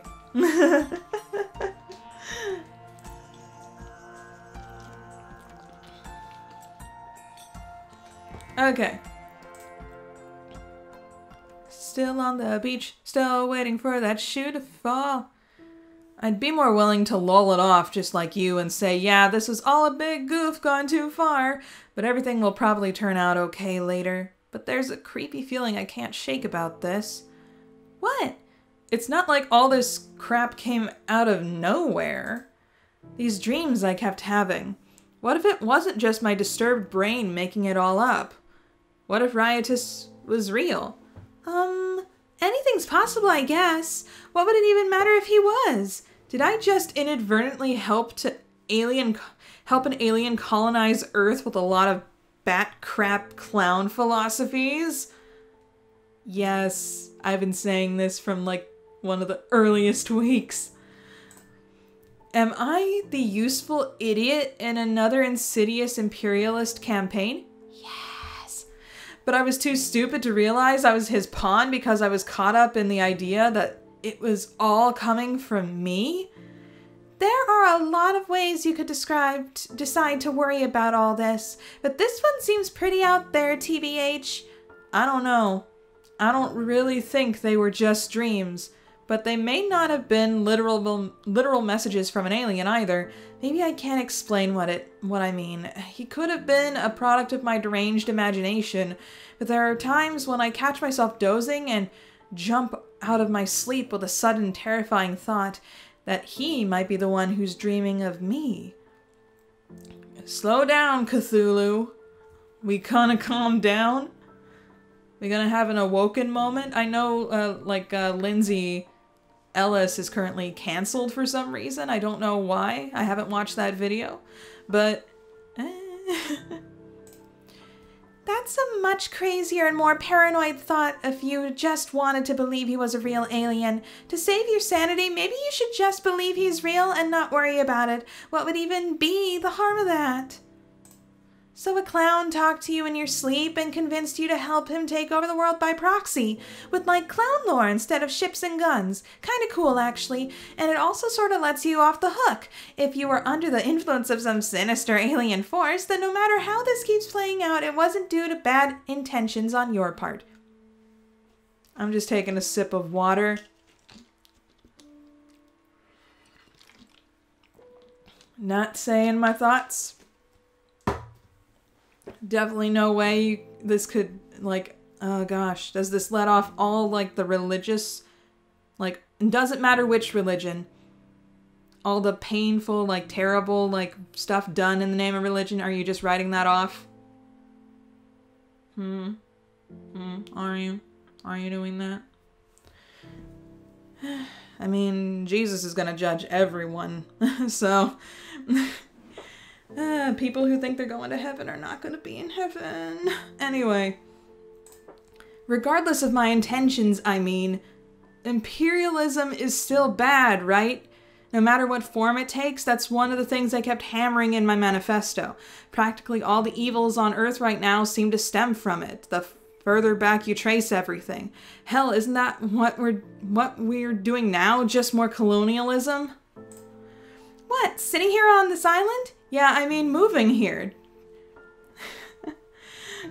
Okay. Still on the beach, still waiting for that shoe to fall. I'd be more willing to lull it off just like you and say, yeah, this was all a big goof gone too far, but everything will probably turn out okay later. But there's a creepy feeling I can't shake about this. What? It's not like all this crap came out of nowhere. These dreams I kept having. What if it wasn't just my disturbed brain making it all up? What if Riotous was real? Anything's possible, I guess. What would it even matter if he was? Did I just inadvertently help an alien colonize Earth with a lot of bat crap clown philosophies? Yes, I've been saying this from like one of the earliest weeks. Am I the useful idiot in another insidious imperialist campaign? Yes. But I was too stupid to realize I was his pawn because I was caught up in the idea that it was all coming from me? There are a lot of ways you could decide to worry about all this, but this one seems pretty out there, TBH. I don't know. I don't really think they were just dreams, but they may not have been literal messages from an alien either. Maybe I can't explain what I mean. He could have been a product of my deranged imagination, but there are times when I catch myself dozing and jump out of my sleep with a sudden terrifying thought that he might be the one who's dreaming of me. Slow down, Cthulhu. We gonna calm down? We gonna have an awoken moment? I know, Lindsay Ellis is currently canceled for some reason. I don't know why. I haven't watched that video, but... That's a much crazier and more paranoid thought if you just wanted to believe he was a real alien. To save your sanity, maybe you should just believe he's real and not worry about it. What would even be the harm of that? So a clown talked to you in your sleep and convinced you to help him take over the world by proxy, with like clown lore instead of ships and guns. Kinda cool, actually, and it also sorta lets you off the hook. If you were under the influence of some sinister alien force, then no matter how this keeps playing out, it wasn't due to bad intentions on your part. I'm just taking a sip of water. Not saying my thoughts. Definitely no way this could, like, oh gosh, does this let off all, like, the religious, like, it doesn't matter which religion, all the painful, like, terrible, like, stuff done in the name of religion, are you just writing that off? Are you doing that? I mean, Jesus is gonna judge everyone, so... people who think they're going to heaven are not going to be in heaven. Anyway. Regardless of my intentions, I mean, imperialism is still bad, right? No matter what form it takes, that's one of the things I kept hammering in my manifesto. Practically all the evils on Earth right now seem to stem from it. The further back you trace everything. Hell, isn't that what we're doing now? Just more colonialism? What, sitting here on this island? Yeah, I mean, moving here.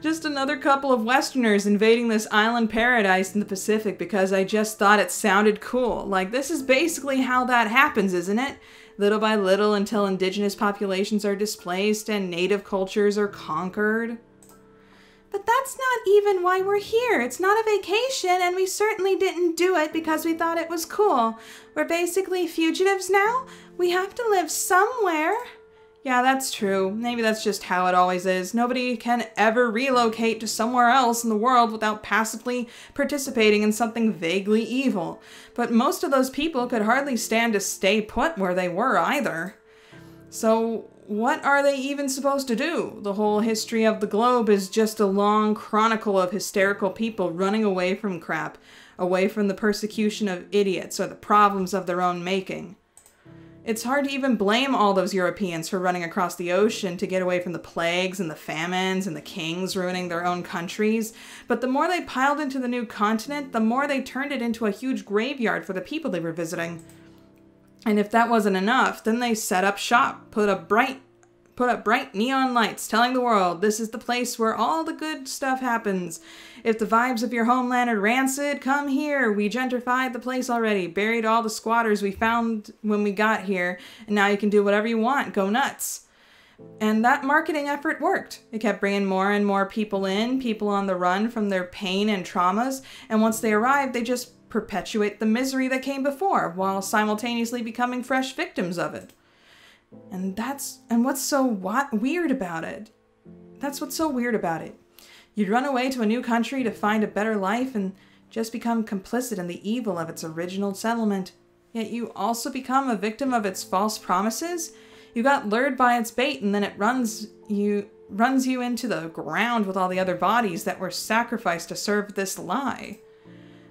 Just another couple of Westerners invading this island paradise in the Pacific because I just thought it sounded cool. Like, this is basically how that happens, isn't it? Little by little until indigenous populations are displaced and native cultures are conquered. But that's not even why we're here. It's not a vacation, and we certainly didn't do it because we thought it was cool. We're basically fugitives now. We have to live somewhere. Yeah, that's true. Maybe that's just how it always is. Nobody can ever relocate to somewhere else in the world without passively participating in something vaguely evil. But most of those people could hardly stand to stay put where they were either. So what are they even supposed to do? The whole history of the globe is just a long chronicle of hysterical people running away from crap, away from the persecution of idiots or the problems of their own making. It's hard to even blame all those Europeans for running across the ocean to get away from the plagues and the famines and the kings ruining their own countries. But the more they piled into the new continent, the more they turned it into a huge graveyard for the people they were visiting. And if that wasn't enough, then they set up shop, put put up bright neon lights telling the world this is the place where all the good stuff happens. If the vibes of your homeland are rancid, come here. We gentrified the place already, buried all the squatters we found when we got here, and now you can do whatever you want. Go nuts. And that marketing effort worked. It kept bringing more and more people in, people on the run from their pain and traumas, and once they arrived, they just perpetuate the misery that came before, while simultaneously becoming fresh victims of it. And what's so weird about it? That's what's so weird about it. You'd run away to a new country to find a better life and just become complicit in the evil of its original settlement. Yet you also become a victim of its false promises. You got lured by its bait, and then it runs you into the ground with all the other bodies that were sacrificed to serve this lie.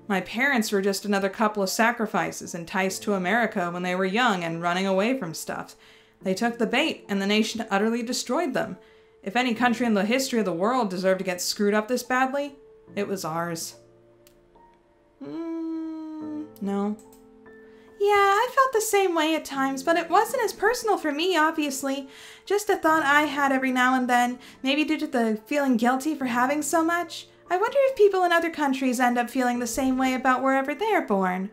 My parents were just another couple of sacrifices enticed to America when they were young and running away from stuff. They took the bait, and the nation utterly destroyed them. If any country in the history of the world deserved to get screwed up this badly, it was ours. No. Yeah, I felt the same way at times, but it wasn't as personal for me, obviously. Just a thought I had every now and then, maybe due to the feeling guilty for having so much. I wonder if people in other countries end up feeling the same way about wherever they're born.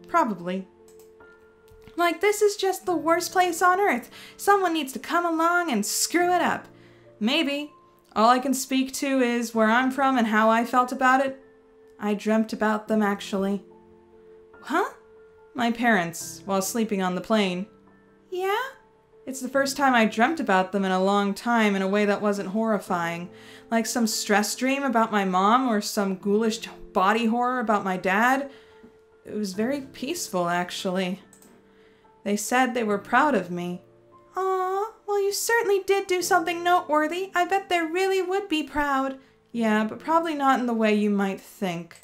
Probably. Like, this is just the worst place on earth. Someone needs to come along and screw it up. Maybe. All I can speak to is where I'm from and how I felt about it. I dreamt about them, actually. Huh? My parents, while sleeping on the plane. Yeah? It's the first time I dreamt about them in a long time in a way that wasn't horrifying. Like some stress dream about my mom or some ghoulish body horror about my dad. It was very peaceful, actually. They said they were proud of me. Aw, well, you certainly did do something noteworthy. I bet they really would be proud. Yeah, but probably not in the way you might think.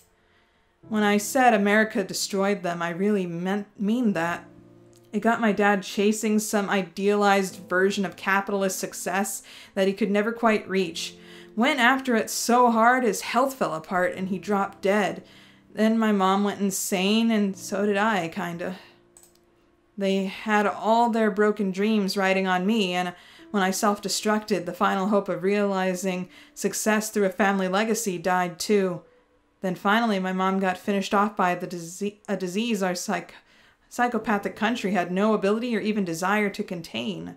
When I said America destroyed them, I really mean that. It got my dad chasing some idealized version of capitalist success that he could never quite reach. Went after it so hard his health fell apart and he dropped dead. Then my mom went insane and so did I, kinda. They had all their broken dreams riding on me, and when I self-destructed, the final hope of realizing success through a family legacy died too. Then finally my mom got finished off by a disease our psychopathic country had no ability or even desire to contain.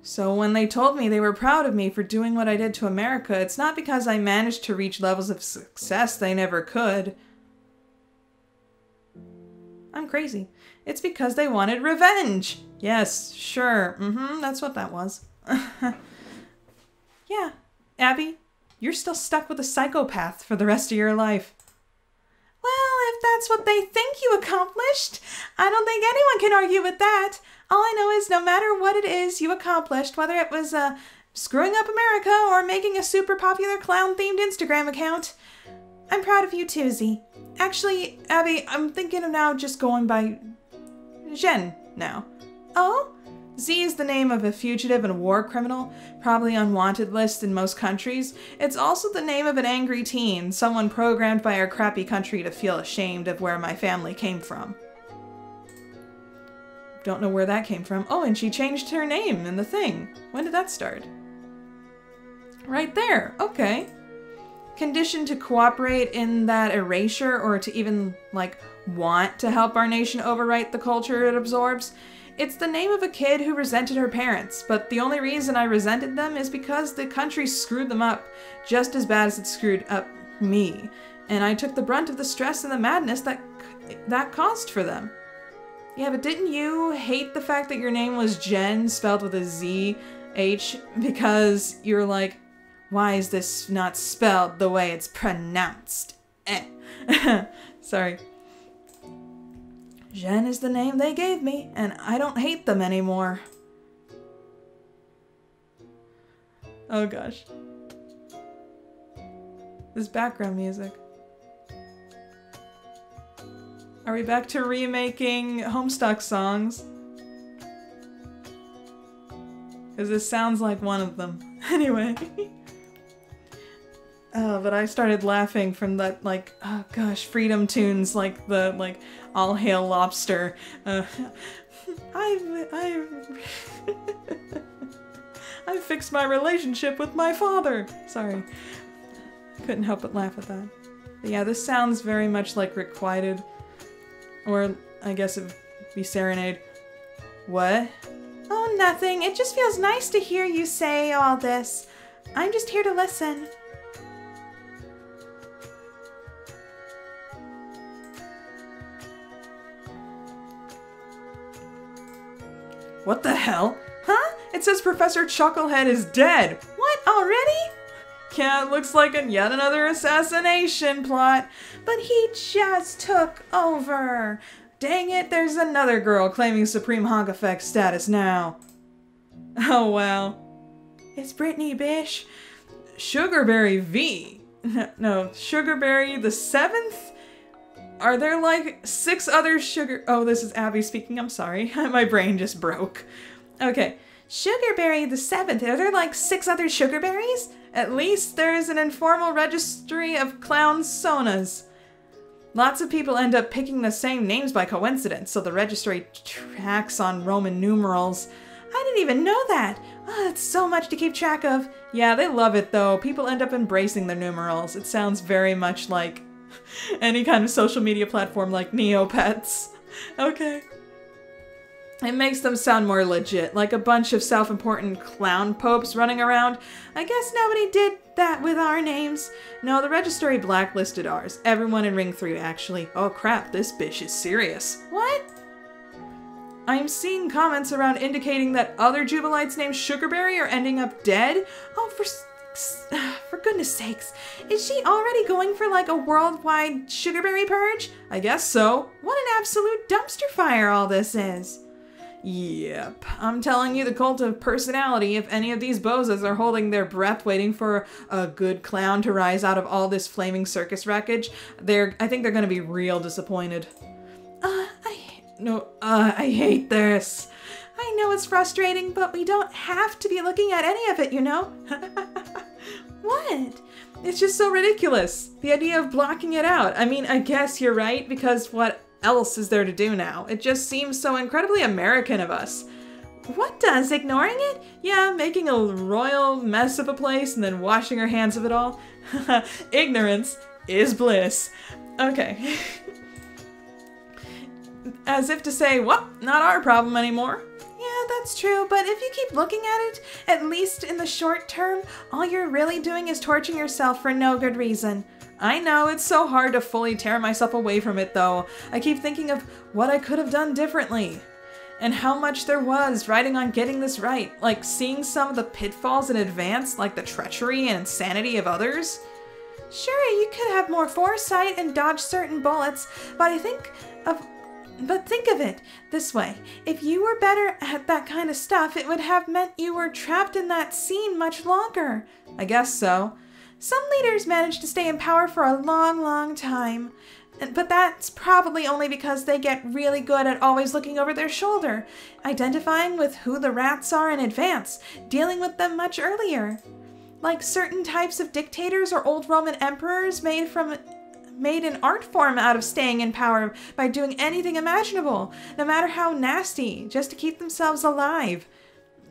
So when they told me they were proud of me for doing what I did to America, it's not because I managed to reach levels of success they never could. I'm crazy. It's because they wanted revenge. Yes, sure. That's what that was. Yeah, Abby, you're still stuck with a psychopath for the rest of your life. Well, if that's what they think you accomplished, I don't think anyone can argue with that. All I know is no matter what it is you accomplished, whether it was screwing up America or making a super popular clown-themed Instagram account, I'm proud of you too, Z. Actually, Abby, I'm thinking of now just going by Jen now. Oh? Z is the name of a fugitive and war criminal, probably on wanted lists in most countries. It's also the name of an angry teen, someone programmed by our crappy country to feel ashamed of where my family came from. Don't know where that came from. Oh, and she changed her name in the thing. When did that start? Right there. Okay. Conditioned to cooperate in that erasure or to even, like, want to help our nation overwrite the culture it absorbs. It's the name of a kid who resented her parents, but the only reason I resented them is because the country screwed them up just as bad as it screwed up me, and I took the brunt of the stress and the madness that caused for them. Yeah, but didn't you hate the fact that your name was Jen, spelled with a Z-H, because you're like, why is this not spelled the way it's pronounced? Sorry. Jen is the name they gave me, and I don't hate them anymore. Oh gosh. This background music. Are we back to remaking Homestuck songs? Because this sounds like one of them. Anyway. But I started laughing from that, like, oh gosh, Freedom Tunes, like the, like, All Hail Lobster. I fixed my relationship with my father. Sorry. Couldn't help but laugh at that. But yeah, this sounds very much like requited. Or, I guess it'd be serenade. What? Oh, nothing. It just feels nice to hear you say all this. I'm just here to listen. What the hell? Huh? It says Professor Chucklehead is dead. What, already? Yeah, it looks like yet another assassination plot. But he just took over. Dang it, there's another girl claiming Supreme Honk Effect status now. Oh wow. It's Brittany, bish. Sugarberry V? No, Sugarberry the 7th? Are there like 6 other Oh, this is Abby speaking, I'm sorry. My brain just broke. Okay. Sugarberry the 7th. Are there like 6 other Sugarberries? At least there's an informal registry of clown sonas. Lots of people end up picking the same names by coincidence, so the registry tracks on Roman numerals. I didn't even know that. Oh, it's so much to keep track of. Yeah, they love it though. People end up embracing their numerals. It sounds very much like any kind of social media platform like Neopets. Okay. It makes them sound more legit, like a bunch of self-important clown popes running around. I guess nobody did that with our names. No, the registry blacklisted ours. Everyone in Ring 3, actually. Oh crap, this bitch is serious. What? I'm seeing comments around indicating that other Jubilites named Sugarberry are ending up dead. Oh, for goodness sakes. Is she already going for like a worldwide Sugarberry purge? I guess so. What an absolute dumpster fire all this is. Yep. I'm telling you, the cult of personality, if any of these bozos are holding their breath waiting for a good clown to rise out of all this flaming circus wreckage, I think they're gonna be real disappointed. I hate this. I know it's frustrating, but we don't have to be looking at any of it, you know? What? It's just so ridiculous. The idea of blocking it out. I mean, I guess you're right, because what else is there to do now? It just seems so incredibly American of us. What does? Ignoring it? Yeah, making a royal mess of a place and then washing our hands of it all. Ignorance is bliss. Okay. As if to say, well, not our problem anymore. Yeah, that's true, but if you keep looking at it, at least in the short term, all you're really doing is torturing yourself for no good reason. I know, it's so hard to fully tear myself away from it though. I keep thinking of what I could have done differently. And how much there was riding on getting this right. Like seeing some of the pitfalls in advance, like the treachery and insanity of others. Sure, you could have more foresight and dodge certain bullets, but think of it this way. If you were better at that kind of stuff, it would have meant you were trapped in that scene much longer. I guess so. Some leaders manage to stay in power for a long, long time. But that's probably only because they get really good at always looking over their shoulder, identifying with who the rats are in advance, dealing with them much earlier. Like certain types of dictators or old Roman emperors made an art form out of staying in power by doing anything imaginable, no matter how nasty, just to keep themselves alive.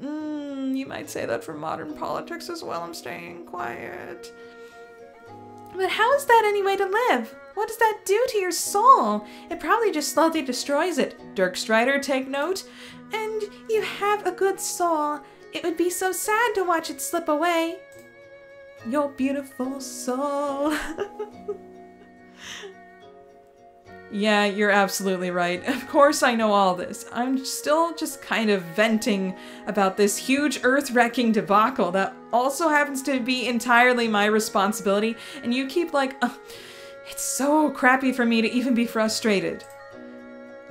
You might say that for modern politics as well. I'm staying quiet. But how is that any way to live? What does that do to your soul? It probably just slowly destroys it. Dirk Strider, take note. And you have a good soul. It would be so sad to watch it slip away. Your beautiful soul. Yeah, you're absolutely right. Of course I know all this. I'm still just kind of venting about this huge earth-wrecking debacle that also happens to be entirely my responsibility, and you keep like, it's so crappy for me to even be frustrated.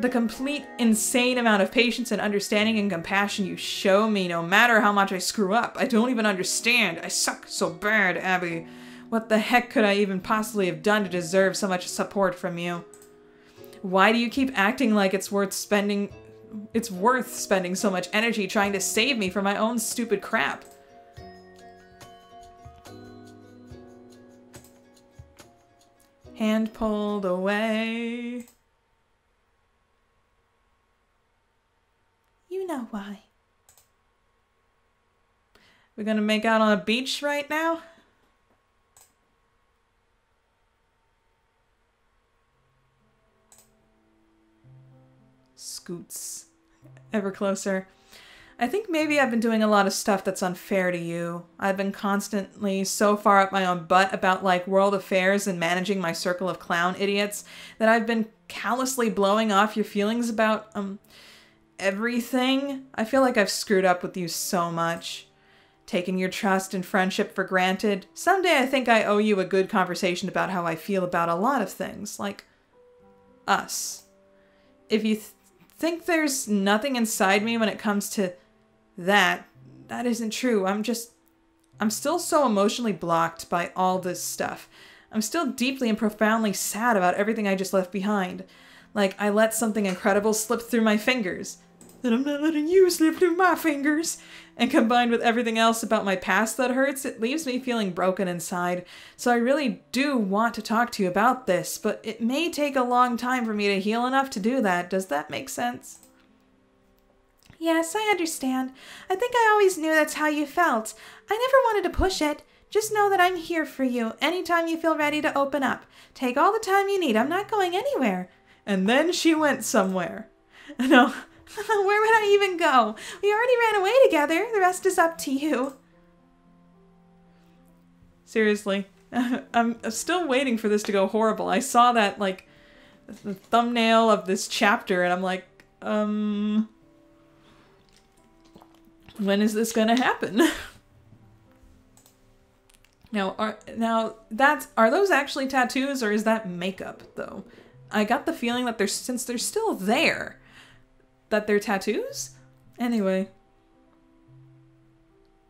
The complete insane amount of patience and understanding and compassion you show me no matter how much I screw up. I don't even understand. I suck so bad, Abby. What the heck could I even possibly have done to deserve so much support from you? Why do you keep acting like it's worth spending so much energy trying to save me from my own stupid crap? Hand pulled away. You know why. We're gonna make out on a beach right now? Scoots ever closer. I think maybe I've been doing a lot of stuff that's unfair to you. I've been constantly so far up my own butt about like world affairs and managing my circle of clown idiots that I've been callously blowing off your feelings about everything. I feel like I've screwed up with you so much. Taking your trust and friendship for granted. Someday I think I owe you a good conversation about how I feel about a lot of things, like us. If you think there's nothing inside me when it comes to that isn't true. I'm still so emotionally blocked by all this stuff. I'm still deeply and profoundly sad about everything I just left behind. Like I let something incredible slip through my fingers. That I'm not letting you slip through my fingers. And combined with everything else about my past that hurts, it leaves me feeling broken inside. So I really do want to talk to you about this, but it may take a long time for me to heal enough to do that. Does that make sense? Yes, I understand. I think I always knew that's how you felt. I never wanted to push it. Just know that I'm here for you anytime you feel ready to open up. Take all the time you need. I'm not going anywhere. And then she went somewhere. No. Where would I even go? We already ran away together. The rest is up to you. Seriously. I'm still waiting for this to go horrible. I saw that, like, the thumbnail of this chapter, and I'm like, when is this gonna happen? Are those actually tattoos, or is that makeup, though? I got the feeling that since they're still there, that they're tattoos? Anyway.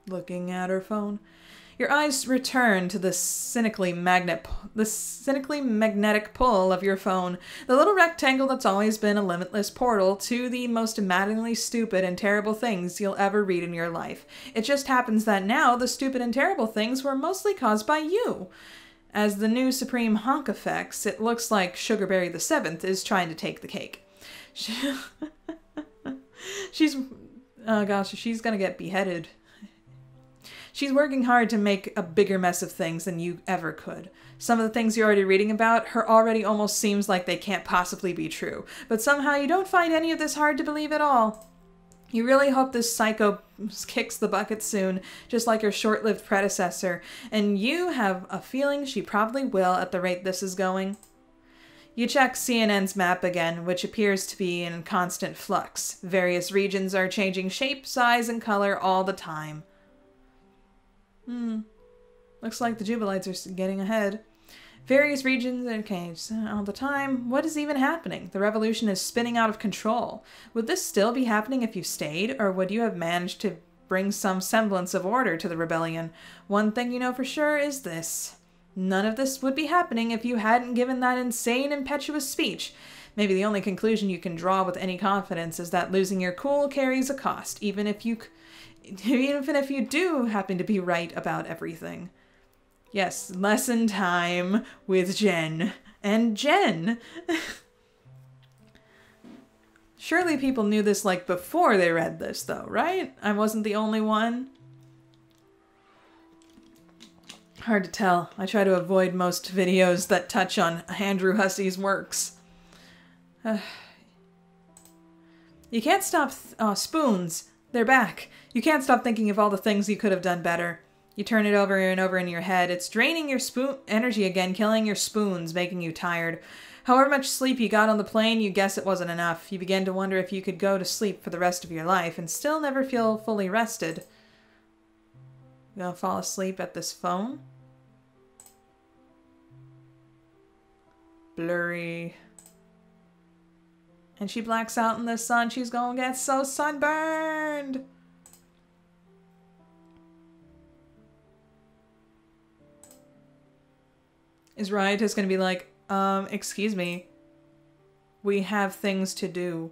Looking at her phone. Your eyes return to the cynically magnetic pull of your phone, the little rectangle that's always been a limitless portal to the most maddeningly stupid and terrible things you'll ever read in your life. It just happens that now the stupid and terrible things were mostly caused by you. As the new Supreme Honk effects, it looks like Sugarberry the Seventh is trying to take the cake. She's gonna get beheaded. She's working hard to make a bigger mess of things than you ever could. Some of the things you're already reading about her already almost seems like they can't possibly be true, but somehow you don't find any of this hard to believe at all. You really hope this psycho kicks the bucket soon, just like her short-lived predecessor, and you have a feeling she probably will at the rate this is going. You check CNN's map again, which appears to be in constant flux. Various regions are changing shape, size, and color all the time. Looks like the Jubilites are getting ahead. Various regions and caves all the time. What is even happening? The revolution is spinning out of control. Would this still be happening if you stayed, or would you have managed to bring some semblance of order to the rebellion? One thing you know for sure is this. None of this would be happening if you hadn't given that insane, impetuous speech. Maybe the only conclusion you can draw with any confidence is that losing your cool carries a cost, even if you do happen to be right about everything. Yes, lesson time with Jen. And Jen! Surely people knew this like before they read this though, right? I wasn't the only one. Hard to tell. I try to avoid most videos that touch on Andrew Hussey's works. You can't stop spoons. They're back. You can't stop thinking of all the things you could have done better. You turn it over and over in your head. It's draining your spoon energy again, killing your spoons, making you tired. However much sleep you got on the plane, you guess it wasn't enough. You begin to wonder if you could go to sleep for the rest of your life and still never feel fully rested. You gonna fall asleep at this phone? Blurry. And she blacks out in the sun. She's gonna get so sunburned. Is Riotous gonna be like, excuse me. We have things to do.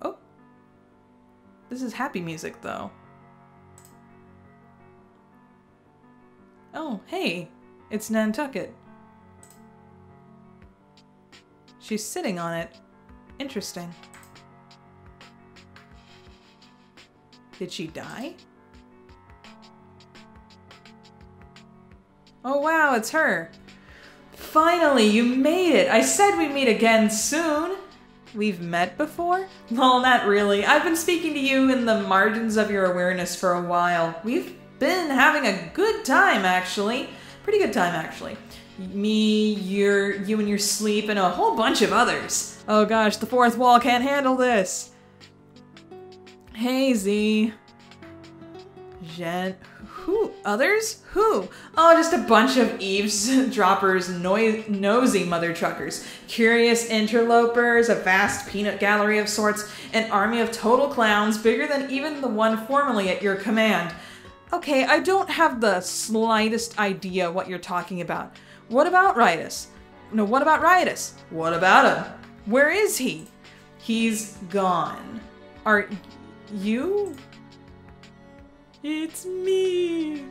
Oh. This is happy music, though. Oh, hey. It's Nantucket. She's sitting on it. Interesting. Did she die? Oh wow, it's her. Finally, you made it! I said we'd meet again soon! We've met before? Well, not really. I've been speaking to you in the margins of your awareness for a while. We've been having a good time, actually. Pretty good time, actually. Me, you and your sleep, and a whole bunch of others. Oh gosh, the fourth wall can't handle this. Hey, Z. Jen. Who? Others? Who? Oh, just a bunch of eavesdroppers, nosy mother truckers, curious interlopers, a vast peanut gallery of sorts, an army of total clowns bigger than even the one formerly at your command. Okay, I don't have the slightest idea what you're talking about. What about Ritus? No, what about Ritus? What about him? Where is he? He's gone. Are you? It's me.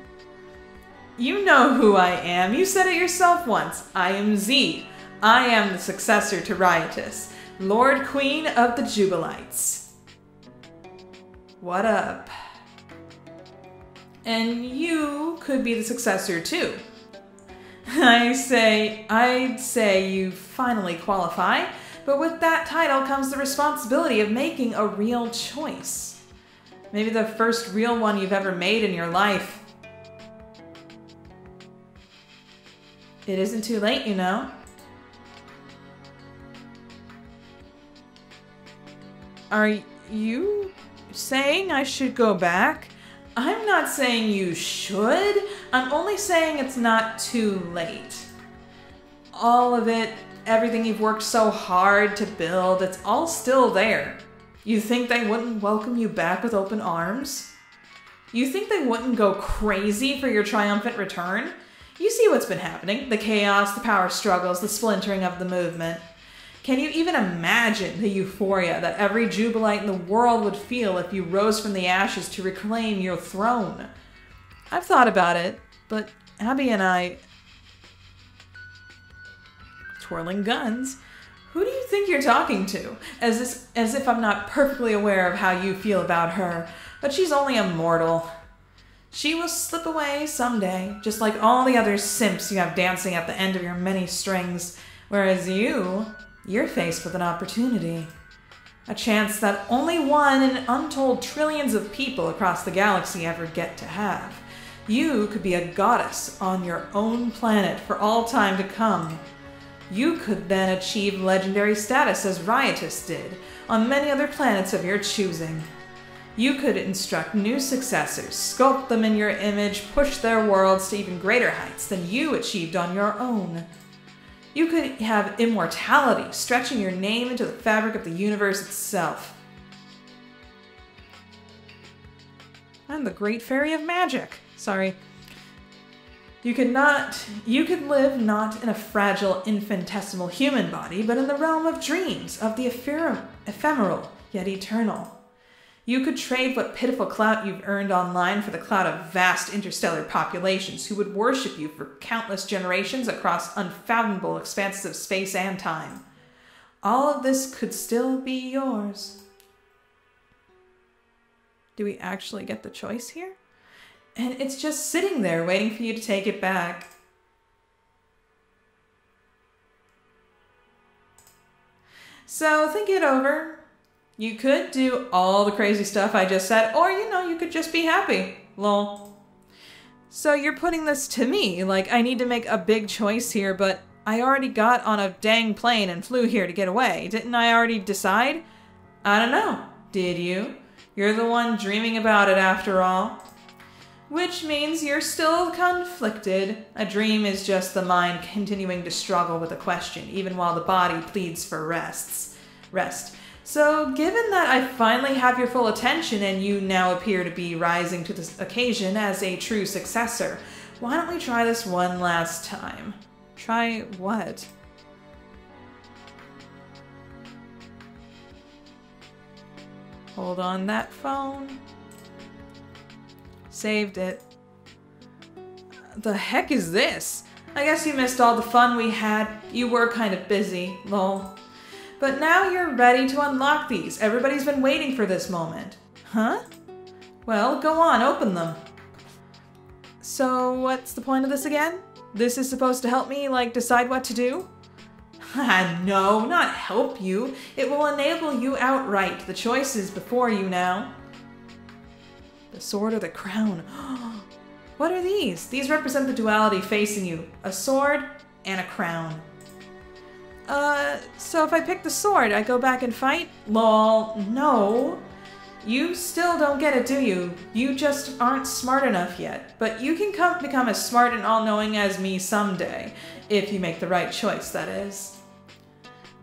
You know who I am. You said it yourself once. I am Z. I am the successor to Ritus, Lord Queen of the Jubilites. What up? And you could be the successor too. I'd say you finally qualify, but with that title comes the responsibility of making a real choice. Maybe the first real one you've ever made in your life. It isn't too late, you know. Are you saying I should go back? I'm not saying you should. I'm only saying it's not too late. All of it, everything you've worked so hard to build, it's all still there. You think they wouldn't welcome you back with open arms? You think they wouldn't go crazy for your triumphant return? You see what's been happening. The chaos, the power struggles, the splintering of the movement. Can you even imagine the euphoria that every Jubilite in the world would feel if you rose from the ashes to reclaim your throne? I've thought about it, but Abby and I... Twirling guns. Who do you think you're talking to? As if I'm not perfectly aware of how you feel about her. But she's only a mortal. She will slip away someday, just like all the other simps you have dancing at the end of your many strings. Whereas you're faced with an opportunity. A chance that only one in untold trillions of people across the galaxy ever get to have. You could be a goddess on your own planet for all time to come. You could then achieve legendary status as Ritus did on many other planets of your choosing. You could instruct new successors, sculpt them in your image, push their worlds to even greater heights than you achieved on your own. You could have immortality, stretching your name into the fabric of the universe itself. I'm the great fairy of magic. Sorry. You could live not in a fragile, infinitesimal human body, but in the realm of dreams, of the ephemeral, yet eternal. You could trade what pitiful clout you've earned online for the clout of vast interstellar populations who would worship you for countless generations across unfathomable expanses of space and time. All of this could still be yours. Do we actually get the choice here? And it's just sitting there waiting for you to take it back. So think it over. You could do all the crazy stuff I just said, or you could just be happy. Lol. So you're putting this to me, like I need to make a big choice here, but I already got on a dang plane and flew here to get away. Didn't I already decide? I don't know. Did you? You're the one dreaming about it after all. Which means you're still conflicted. A dream is just the mind continuing to struggle with a question, even while the body pleads for rest. So given that I finally have your full attention and you now appear to be rising to this occasion as a true successor, why don't we try this one last time? Try what? Hold on that phone. Saved it. The heck is this? I guess you missed all the fun we had. You were kind of busy, lol. But now you're ready to unlock these. Everybody's been waiting for this moment. Huh? Well, go on, open them. So what's the point of this again? This is supposed to help me, like, decide what to do? No, not help you. It will enable you outright. The choice is before you now. The sword or the crown? What are these? These represent the duality facing you. A sword and a crown. So if I pick the sword, I go back and fight? Lol, no. You still don't get it, do you? You just aren't smart enough yet. But you can become as smart and all-knowing as me someday. If you make the right choice, that is.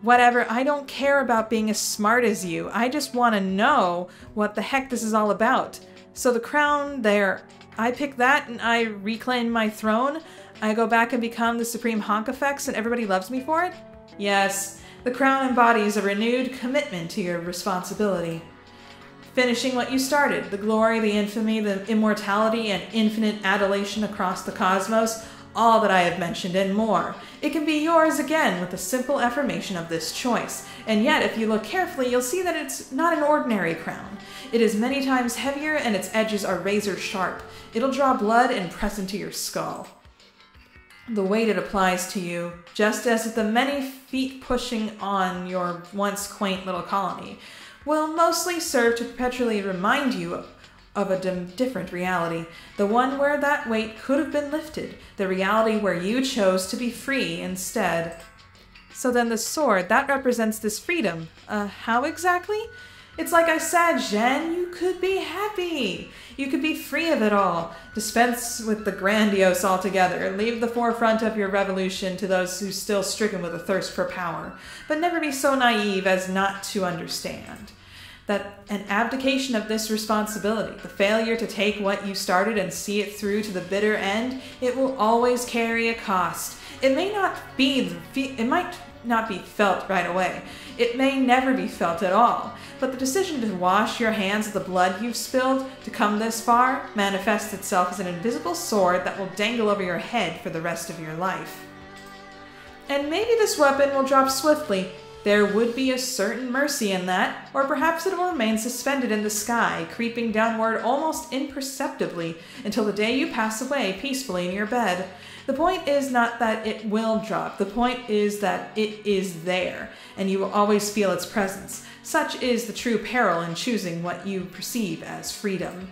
Whatever, I don't care about being as smart as you. I just want to know what the heck this is all about. So the crown there, I pick that and I reclaim my throne? I go back and become the Supreme Honk-Effects and everybody loves me for it? Yes, the crown embodies a renewed commitment to your responsibility. Finishing what you started, the glory, the infamy, the immortality, and infinite adulation across the cosmos, all that I have mentioned and more. It can be yours again with the simple affirmation of this choice. And yet, if you look carefully, you'll see that it's not an ordinary crown. It is many times heavier and its edges are razor sharp. It'll draw blood and press into your skull. The weight it applies to you, just as the many feet pushing on your once quaint little colony, will mostly serve to perpetually remind you of a different reality, the one where that weight could have been lifted, the reality where you chose to be free instead. So then the sword, that represents this freedom. How exactly? It's like I said, Jen, you could be happy. You could be free of it all. Dispense with the grandiose altogether. Leave the forefront of your revolution to those who still stricken with a thirst for power. But never be so naive as not to understand that an abdication of this responsibility, the failure to take what you started and see it through to the bitter end, it will always carry a cost. It might not be felt right away. It may never be felt at all. But the decision to wash your hands of the blood you've spilled to come this far manifests itself as an invisible sword that will dangle over your head for the rest of your life. And maybe this weapon will drop swiftly. There would be a certain mercy in that, or perhaps it will remain suspended in the sky, creeping downward almost imperceptibly until the day you pass away peacefully in your bed. The point is not that it will drop. The point is that it is there, and you will always feel its presence. Such is the true peril in choosing what you perceive as freedom.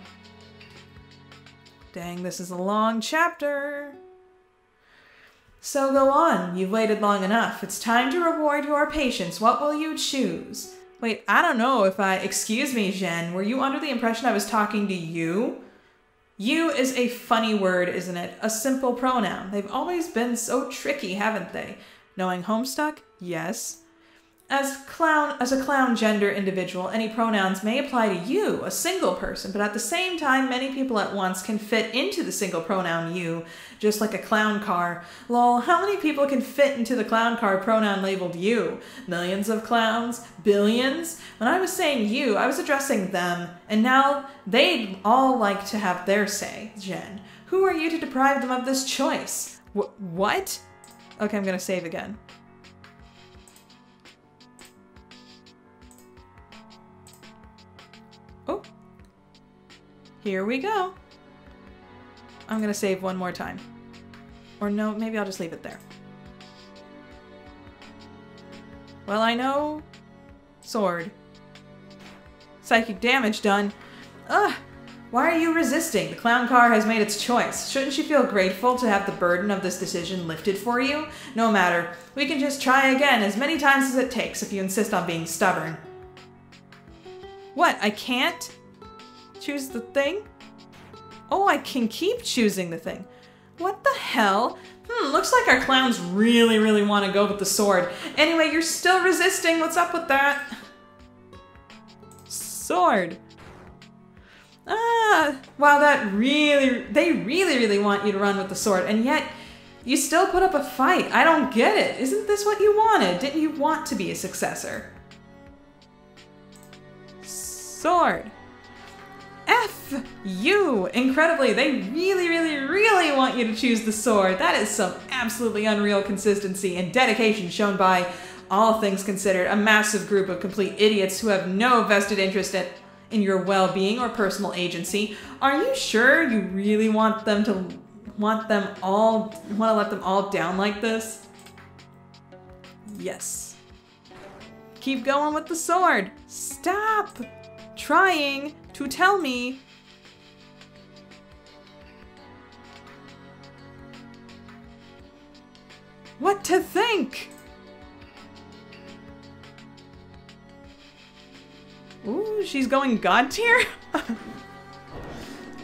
Dang, this is a long chapter. So go on, you've waited long enough. It's time to reward your patience. What will you choose? Wait, I don't know if excuse me, Jen, were you under the impression I was talking to you? You is a funny word, isn't it? A simple pronoun. They've always been so tricky, haven't they? Knowing Homestuck? Yes. As a clown gender individual, any pronouns may apply to you, a single person, but at the same time, many people at once can fit into the single pronoun you, just like a clown car. Lol, how many people can fit into the clown car pronoun labeled you? Millions of clowns? Billions? When I was saying you, I was addressing them, and now they'd all like to have their say, Jen. Who are you to deprive them of this choice? What? Okay, I'm gonna save again. Oh, here we go. I'm gonna save one more time. Or no, maybe I'll just leave it there. Well, I know sword. Psychic damage done. Ugh, why are you resisting? The clown car has made its choice. Shouldn't you feel grateful to have the burden of this decision lifted for you? No matter. We can just try again as many times as it takes if you insist on being stubborn. What, I can't choose the thing? Oh, I can keep choosing the thing. What the hell? Looks like our clowns really want to go with the sword. Anyway, you're still resisting. What's up with that? Sword. Wow, they really want you to run with the sword, and yet you still put up a fight. I don't get it. Isn't this what you wanted? Didn't you want to be a successor? Sword. F you! Incredibly, they really really want you to choose the sword. That is some absolutely unreal consistency and dedication shown by, all things considered, a massive group of complete idiots who have no vested interest in your well-being or personal agency. Are you sure you really want to let them all down like this? Yes. Keep going with the sword. Stop trying to tell me what to think. Ooh, she's going God tier?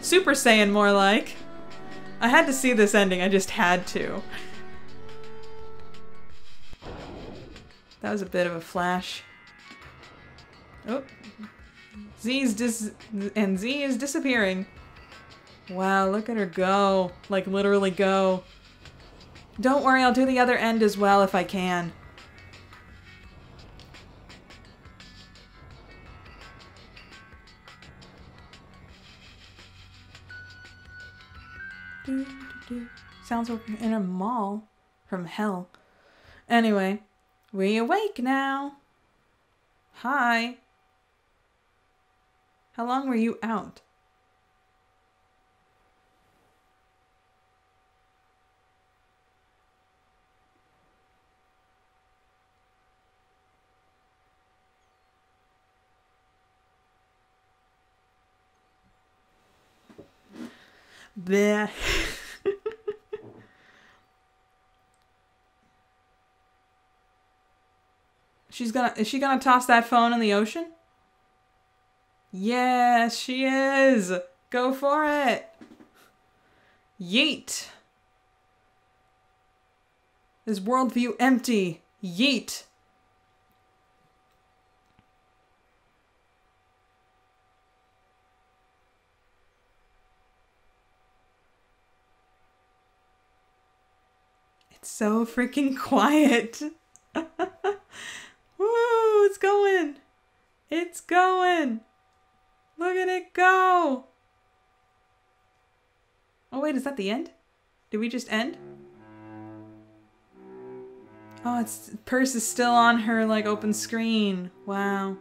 Super Saiyan, more like. I had to see this ending, I just had to. That was a bit of a flash. Oh. Z is disappearing. Wow, look at her go. Like, literally go. Don't worry, I'll do the other end as well if I can. Sounds like we're in a mall from hell. Anyway, we awake now. Hi. How long were you out? Bleh. Is she gonna toss that phone in the ocean? Yes, she is. Go for it. Yeet. Is worldview empty? Yeet. It's so freaking quiet. Woo, it's going. It's going. Look at it go. Oh wait, is that the end? Did we just end? Oh, purse is still on her like open screen. Wow.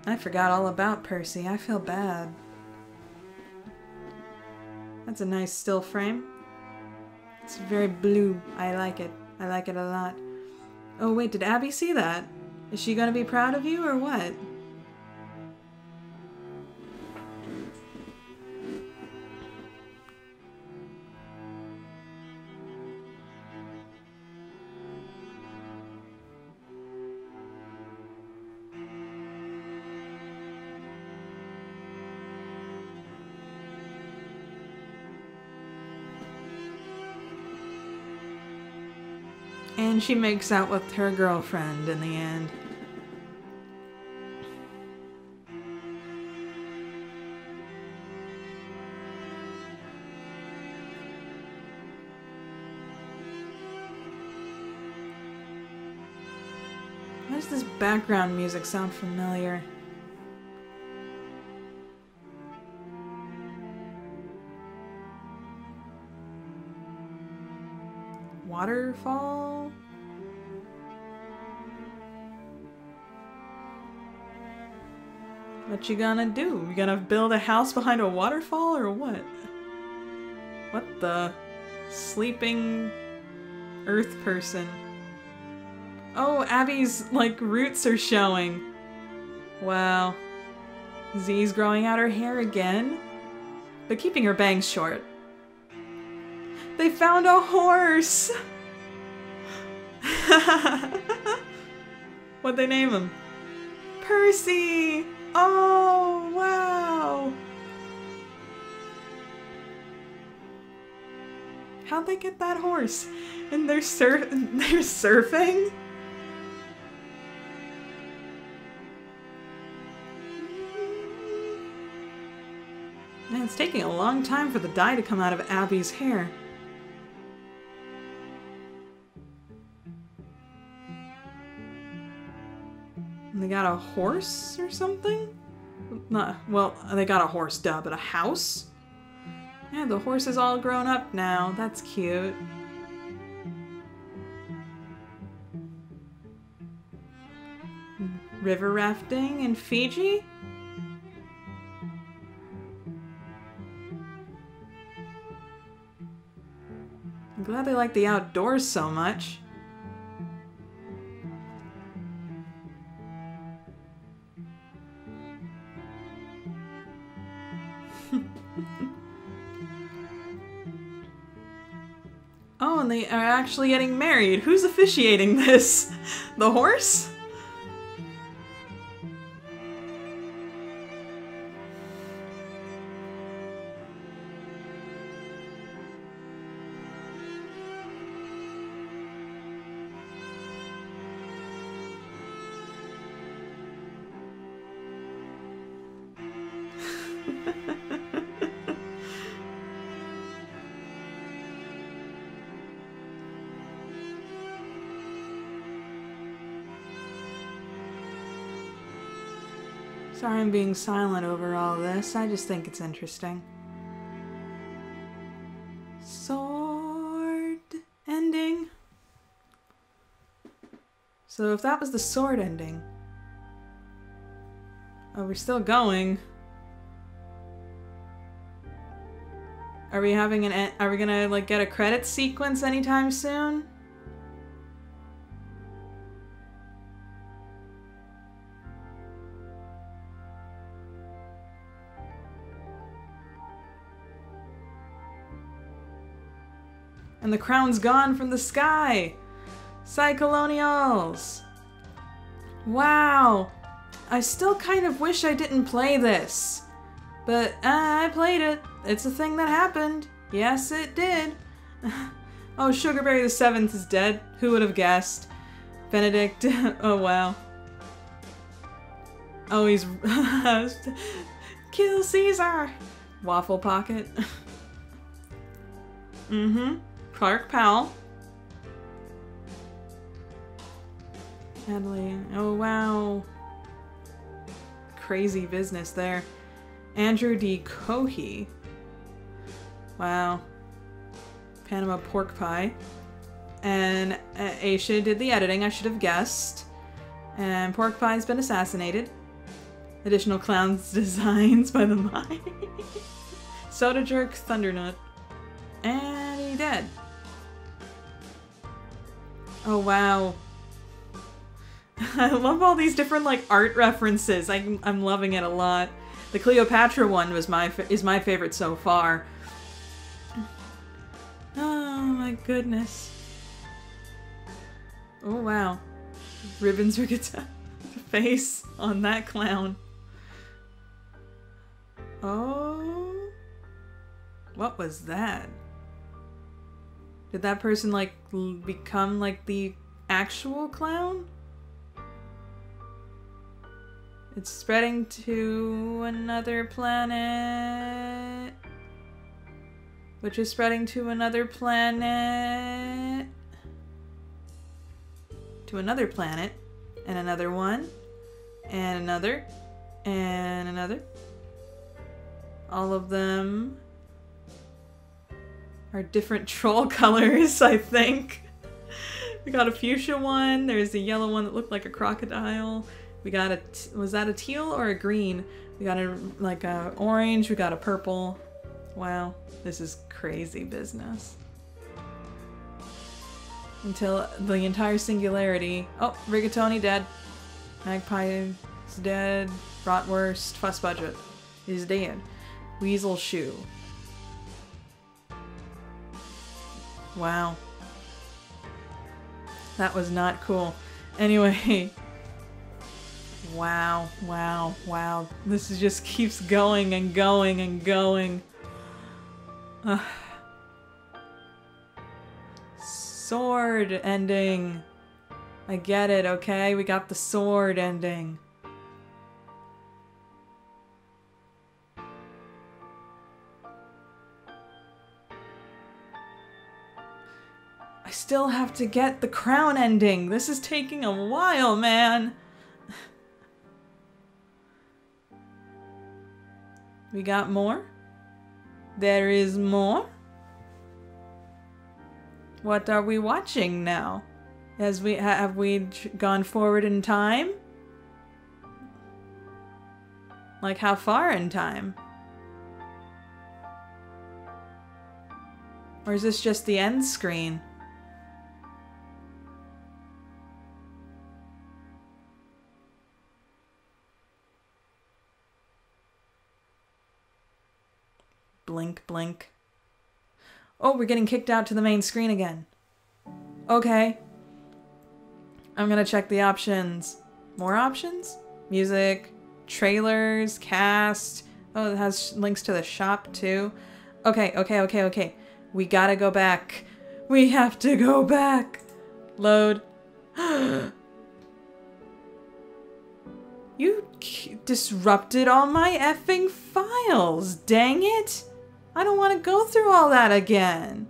I forgot all about Percy. I feel bad. That's a nice still frame. It's very blue. I like it. I like it a lot. Oh wait, did Abby see that? Is she gonna be proud of you or what? And she makes out with her girlfriend in the end. Why does this background music sound familiar? Waterfall? What you gonna do? You gonna build a house behind a waterfall or what? What the? Sleeping earth person. Oh, Abby's, like, roots are showing. Wow. Z's growing out her hair again, but keeping her bangs short. They found a horse! What'd they name him? Percy! Oh, wow! How'd they get that horse? And they're surfing? Man, it's taking a long time for the dye to come out of Abby's hair. And they got a horse or something? Not, well, they got a horse, duh, but a house? Yeah, the horse is all grown up now. That's cute. River rafting in Fiji? I'm glad they like the outdoors so much. Oh, and they are actually getting married. Who's officiating this? The horse? Sorry I'm being silent over all this. I just think it's interesting. Sword ending. So if that was the sword ending. Oh, we're still going. Are we having are we gonna like get a credit sequence anytime soon? And the crown's gone from the sky! Psycholonials! Wow! I still kind of wish I didn't play this. But I played it. It's a thing that happened. Yes, it did. Oh, Sugarberry the 7th is dead. Who would have guessed? Benedict. Oh, wow. Oh, he's... Kill Caesar! Waffle Pocket. Mm-hmm. Clark Powell. Hadley. Oh, wow. Crazy business there. Andrew D. Cohey. Wow. Panama Pork Pie. And Aisha did the editing, I should have guessed. And Pork Pie's been assassinated. Additional clowns designs by the mind. Soda Jerk Thundernut. And he dead. Oh, wow. I love all these different, like, art references. I'm loving it a lot. The Cleopatra one was is my favorite so far. Oh, my goodness. Oh, wow. Ribbons Rigatoni. The face on that clown. Oh. What was that? Did that person, like, become, like, the actual clown? It's spreading to another planet. Which is spreading to another planet. To another planet. And another one. And another. And another. All of them are different troll colors, I think. We got a fuchsia one. There's a yellow one that looked like a crocodile. We got a, was that a teal or a green? We got a, like a orange, we got a purple. Wow, this is crazy business. Until the entire singularity. Oh, Rigatoni dead. Magpie is dead. Bratwurst, Fuss Budget is dead. Weasel Shoe. Wow. That was not cool. Anyway. Wow, wow, wow. This is just keeps going and going and going. Sword ending. I get it, okay? We got the sword ending. I still have to get the crown ending. This is taking a while, man. We got more? There is more? What are we watching now? Have we gone forward in time? Like how far in time? Or is this just the end screen? Blink, blink. Oh, we're getting kicked out to the main screen again. Okay. I'm gonna check the options. More options? Music, trailers, cast. Oh, it has links to the shop too. Okay. We gotta go back. We have to go back. Load. You disrupted all my effing files. Dang it. I don't want to go through all that again.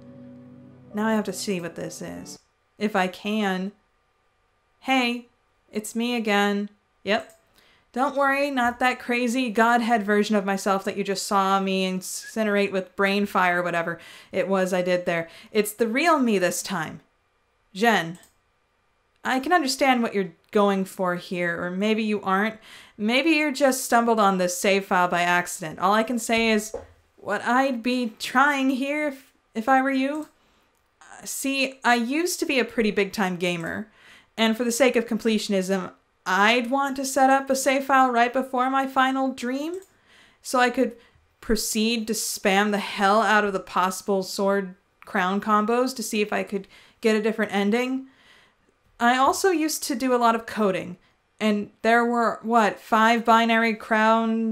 Now I have to see what this is. If I can. Hey, it's me again. Yep. Don't worry, not that crazy godhead version of myself that you just saw me incinerate with brain fire or whatever it was I did there. It's the real me this time. Jen, I can understand what you're going for here, or maybe you aren't. Maybe you just stumbled on this save file by accident. All I can say is what I'd be trying here if I were you. See, I used to be a pretty big-time gamer, and for the sake of completionism, I'd want to set up a save file right before my final dream, so I could proceed to spam the hell out of the possible sword crown combos to see if I could get a different ending. I also used to do a lot of coding, and there were, 5 binary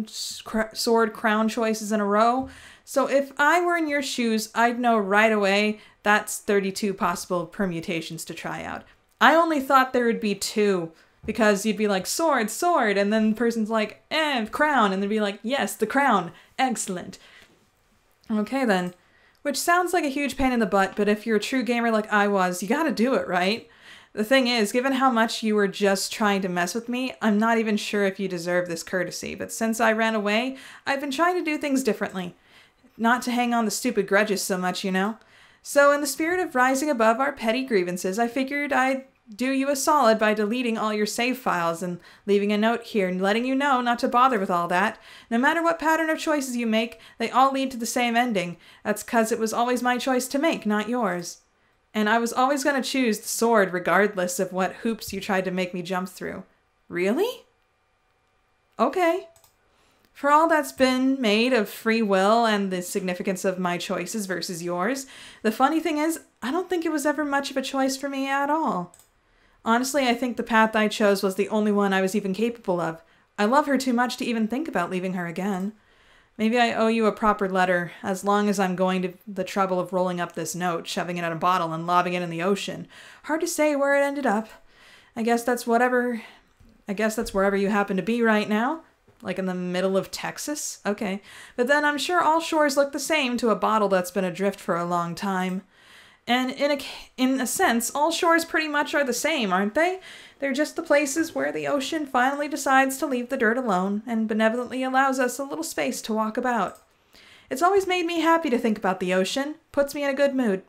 sword crown choices in a row? So if I were in your shoes, I'd know right away that's 32 possible permutations to try out. I only thought there would be 2, because you'd be like, sword, sword, and then the person's like, crown, and they'd be like, yes, the crown, excellent. Okay then, which sounds like a huge pain in the butt, but if you're a true gamer like I was, you gotta do it, right? The thing is, given how much you were just trying to mess with me, I'm not even sure if you deserve this courtesy, but since I ran away, I've been trying to do things differently. Not to hang on to stupid grudges so much, you know? So in the spirit of rising above our petty grievances, I figured I'd do you a solid by deleting all your save files and leaving a note here and letting you know not to bother with all that. No matter what pattern of choices you make, they all lead to the same ending. That's 'cause it was always my choice to make, not yours. And I was always going to choose the sword regardless of what hoops you tried to make me jump through. Really? Okay. For all that's been made of free will and the significance of my choices versus yours, the funny thing is, I don't think it was ever much of a choice for me at all. Honestly, I think the path I chose was the only one I was even capable of. I love her too much to even think about leaving her again. Maybe I owe you a proper letter, as long as I'm going to the trouble of rolling up this note, shoving it in a bottle, and lobbing it in the ocean. Hard to say where it ended up. I guess that's wherever you happen to be right now. Like in the middle of Texas? Okay. But then I'm sure all shores look the same to a bottle that's been adrift for a long time. And in a sense, all shores pretty much are the same, aren't they? They're just the places where the ocean finally decides to leave the dirt alone and benevolently allows us a little space to walk about. It's always made me happy to think about the ocean. Puts me in a good mood.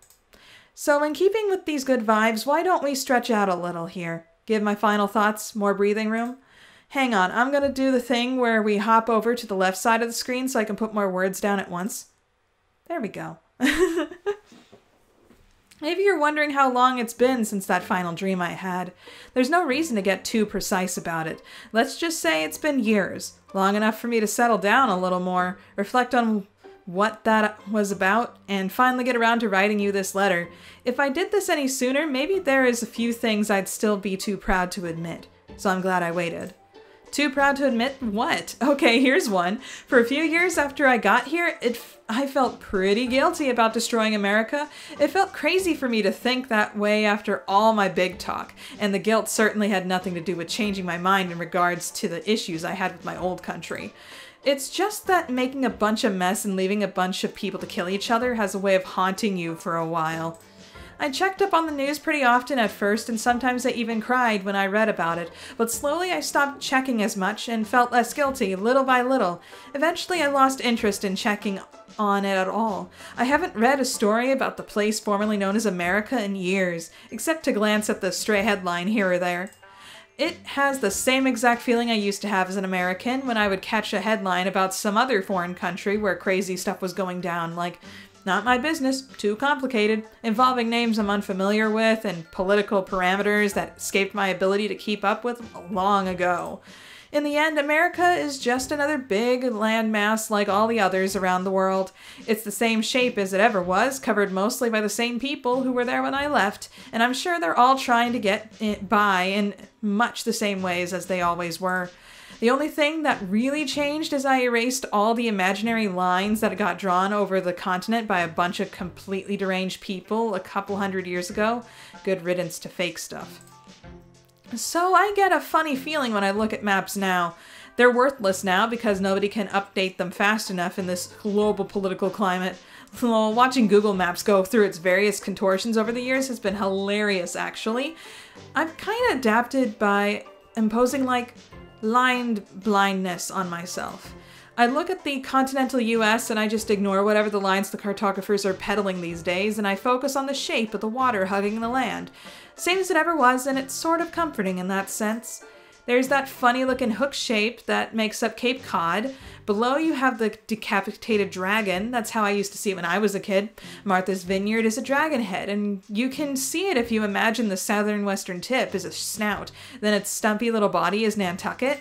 So in keeping with these good vibes, why don't we stretch out a little here? Give my final thoughts more breathing room? Hang on, I'm going to do the thing where we hop over to the left side of the screen so I can put more words down at once. There we go. Maybe you're wondering how long it's been since that final dream I had. There's no reason to get too precise about it. Let's just say it's been years. Long enough for me to settle down a little more, reflect on what that was about, and finally get around to writing you this letter. If I did this any sooner, maybe there is a few things I'd still be too proud to admit. So I'm glad I waited. Too proud to admit what? Okay, here's one. For a few years after I got here, I felt pretty guilty about destroying America. It felt crazy for me to think that way after all my big talk, and the guilt certainly had nothing to do with changing my mind in regards to the issues I had with my old country. It's just that making a bunch of mess and leaving a bunch of people to kill each other has a way of haunting you for a while. I checked up on the news pretty often at first, and sometimes I even cried when I read about it, but slowly I stopped checking as much and felt less guilty, little by little. Eventually I lost interest in checking on it at all. I haven't read a story about the place formerly known as America in years, except to glance at the stray headline here or there. It has the same exact feeling I used to have as an American when I would catch a headline about some other foreign country where crazy stuff was going down, like, not my business, too complicated, involving names I'm unfamiliar with and political parameters that escaped my ability to keep up with long ago. In the end, America is just another big landmass like all the others around the world. It's the same shape as it ever was, covered mostly by the same people who were there when I left, and I'm sure they're all trying to get by in much the same ways as they always were. The only thing that really changed is I erased all the imaginary lines that got drawn over the continent by a bunch of completely deranged people a couple hundred years ago. Good riddance to fake stuff. So I get a funny feeling when I look at maps now. They're worthless now because nobody can update them fast enough in this global political climate. Watching Google Maps go through its various contortions over the years has been hilarious, actually. I've kind of adapted by imposing, like, line blindness on myself. I look at the continental US and I just ignore whatever the lines the cartographers are peddling these days, and I focus on the shape of the water hugging the land. Same as it ever was, and it's sort of comforting in that sense. There's that funny looking hook shape that makes up Cape Cod. Below you have the decapitated dragon. That's how I used to see it when I was a kid. Martha's Vineyard is a dragon head, and you can see it if you imagine the southern western tip is a snout. Then its stumpy little body is Nantucket.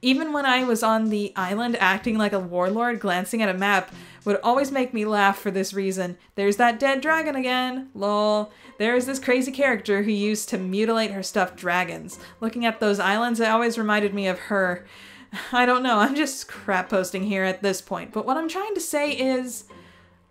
Even when I was on the island acting like a warlord, glancing at a map would always make me laugh for this reason. There's that dead dragon again, lol. There's this crazy character who used to mutilate her stuffed dragons. Looking at those islands, it always reminded me of her. I don't know, I'm just crap posting here at this point, but what I'm trying to say is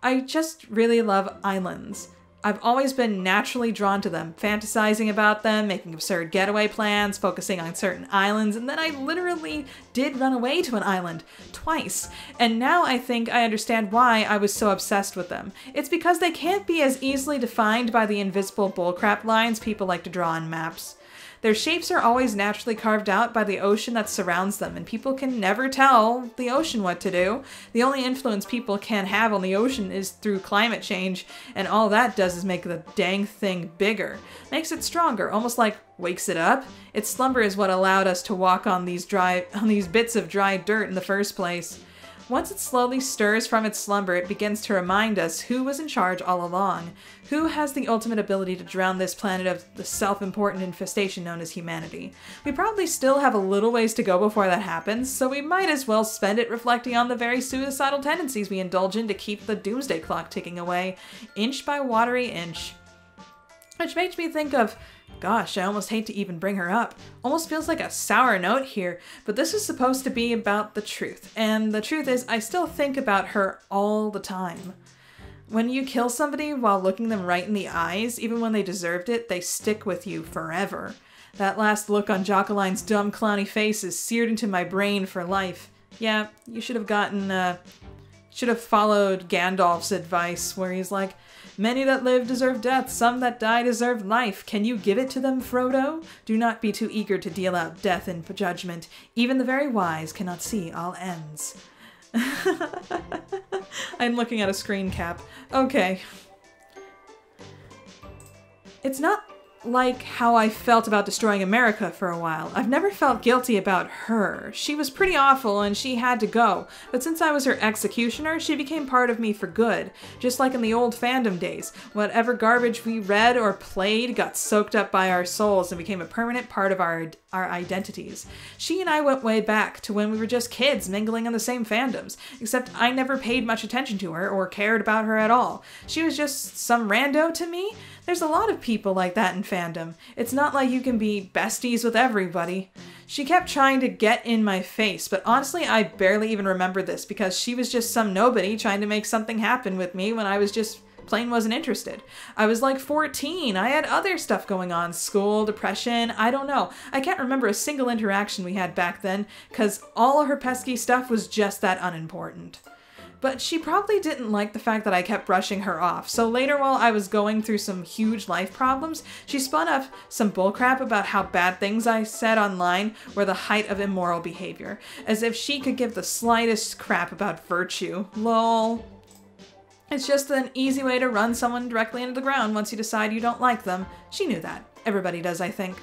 I just really love islands. I've always been naturally drawn to them, fantasizing about them, making absurd getaway plans, focusing on certain islands, and then I literally did run away to an island twice. And now I think I understand why I was so obsessed with them. It's because they can't be as easily defined by the invisible bullcrap lines people like to draw on maps. Their shapes are always naturally carved out by the ocean that surrounds them, and people can never tell the ocean what to do. The only influence people can have on the ocean is through climate change, and all that does is make the dang thing bigger. Makes it stronger, almost like wakes it up. Its slumber is what allowed us to walk on these bits of dry dirt in the first place. Once it slowly stirs from its slumber, it begins to remind us who was in charge all along, who has the ultimate ability to drown this planet of the self-important infestation known as humanity. We probably still have a little ways to go before that happens, so we might as well spend it reflecting on the very suicidal tendencies we indulge in to keep the doomsday clock ticking away, inch by watery inch. Which makes me think of, gosh, I almost hate to even bring her up. Almost feels like a sour note here, but this is supposed to be about the truth. And the truth is, I still think about her all the time. When you kill somebody while looking them right in the eyes, even when they deserved it, they stick with you forever. That last look on Joceline's dumb, clowny face is seared into my brain for life. Yeah, you should have followed Gandalf's advice, where he's like, "Many that live deserve death, some that die deserve life. Can you give it to them, Frodo? Do not be too eager to deal out death in judgment. Even the very wise cannot see all ends." I'm looking at a screen cap. Okay. It's not like how I felt about destroying America for a while. I've never felt guilty about her. She was pretty awful and she had to go, but since I was her executioner, she became part of me for good. Just like in the old fandom days, whatever garbage we read or played got soaked up by our souls and became a permanent part of our identities. She and I went way back to when we were just kids mingling in the same fandoms, except I never paid much attention to her or cared about her at all. She was just some rando to me. There's a lot of people like that in fandom. It's not like you can be besties with everybody. She kept trying to get in my face, but honestly I barely even remember this because she was just some nobody trying to make something happen with me when I was just plain wasn't interested. I was like 14. I had other stuff going on. School, depression, I don't know. I can't remember a single interaction we had back then because all of her pesky stuff was just that unimportant. But she probably didn't like the fact that I kept brushing her off. So later, while I was going through some huge life problems, she spun up some bullcrap about how bad things I said online were the height of immoral behavior. As if she could give the slightest crap about virtue. Lol. It's just an easy way to run someone directly into the ground once you decide you don't like them. She knew that. Everybody does, I think.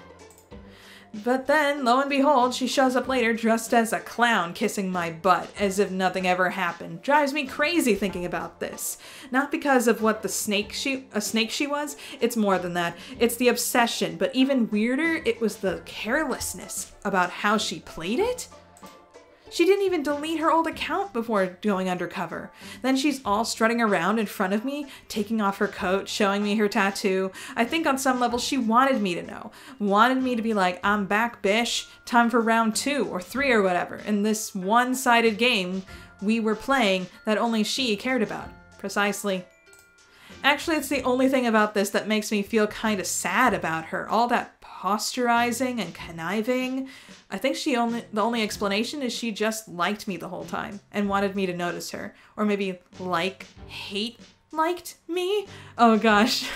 But then, lo and behold, she shows up later dressed as a clown kissing my butt, as if nothing ever happened. Drives me crazy thinking about this. Not because of what a snake she was, it's more than that. It's the obsession, but even weirder, it was the carelessness about how she played it. She didn't even delete her old account before going undercover. Then she's all strutting around in front of me, taking off her coat, showing me her tattoo. I think on some level she wanted me to know. Wanted me to be like, I'm back, bish. Time for round 2 or 3 or whatever. In this one-sided game we were playing that only she cared about. Precisely. Actually, it's the only thing about this that makes me feel kind of sad about her. All that posturizing and conniving. I think the only explanation is she just liked me the whole time and wanted me to notice her. Or maybe liked me? Oh gosh.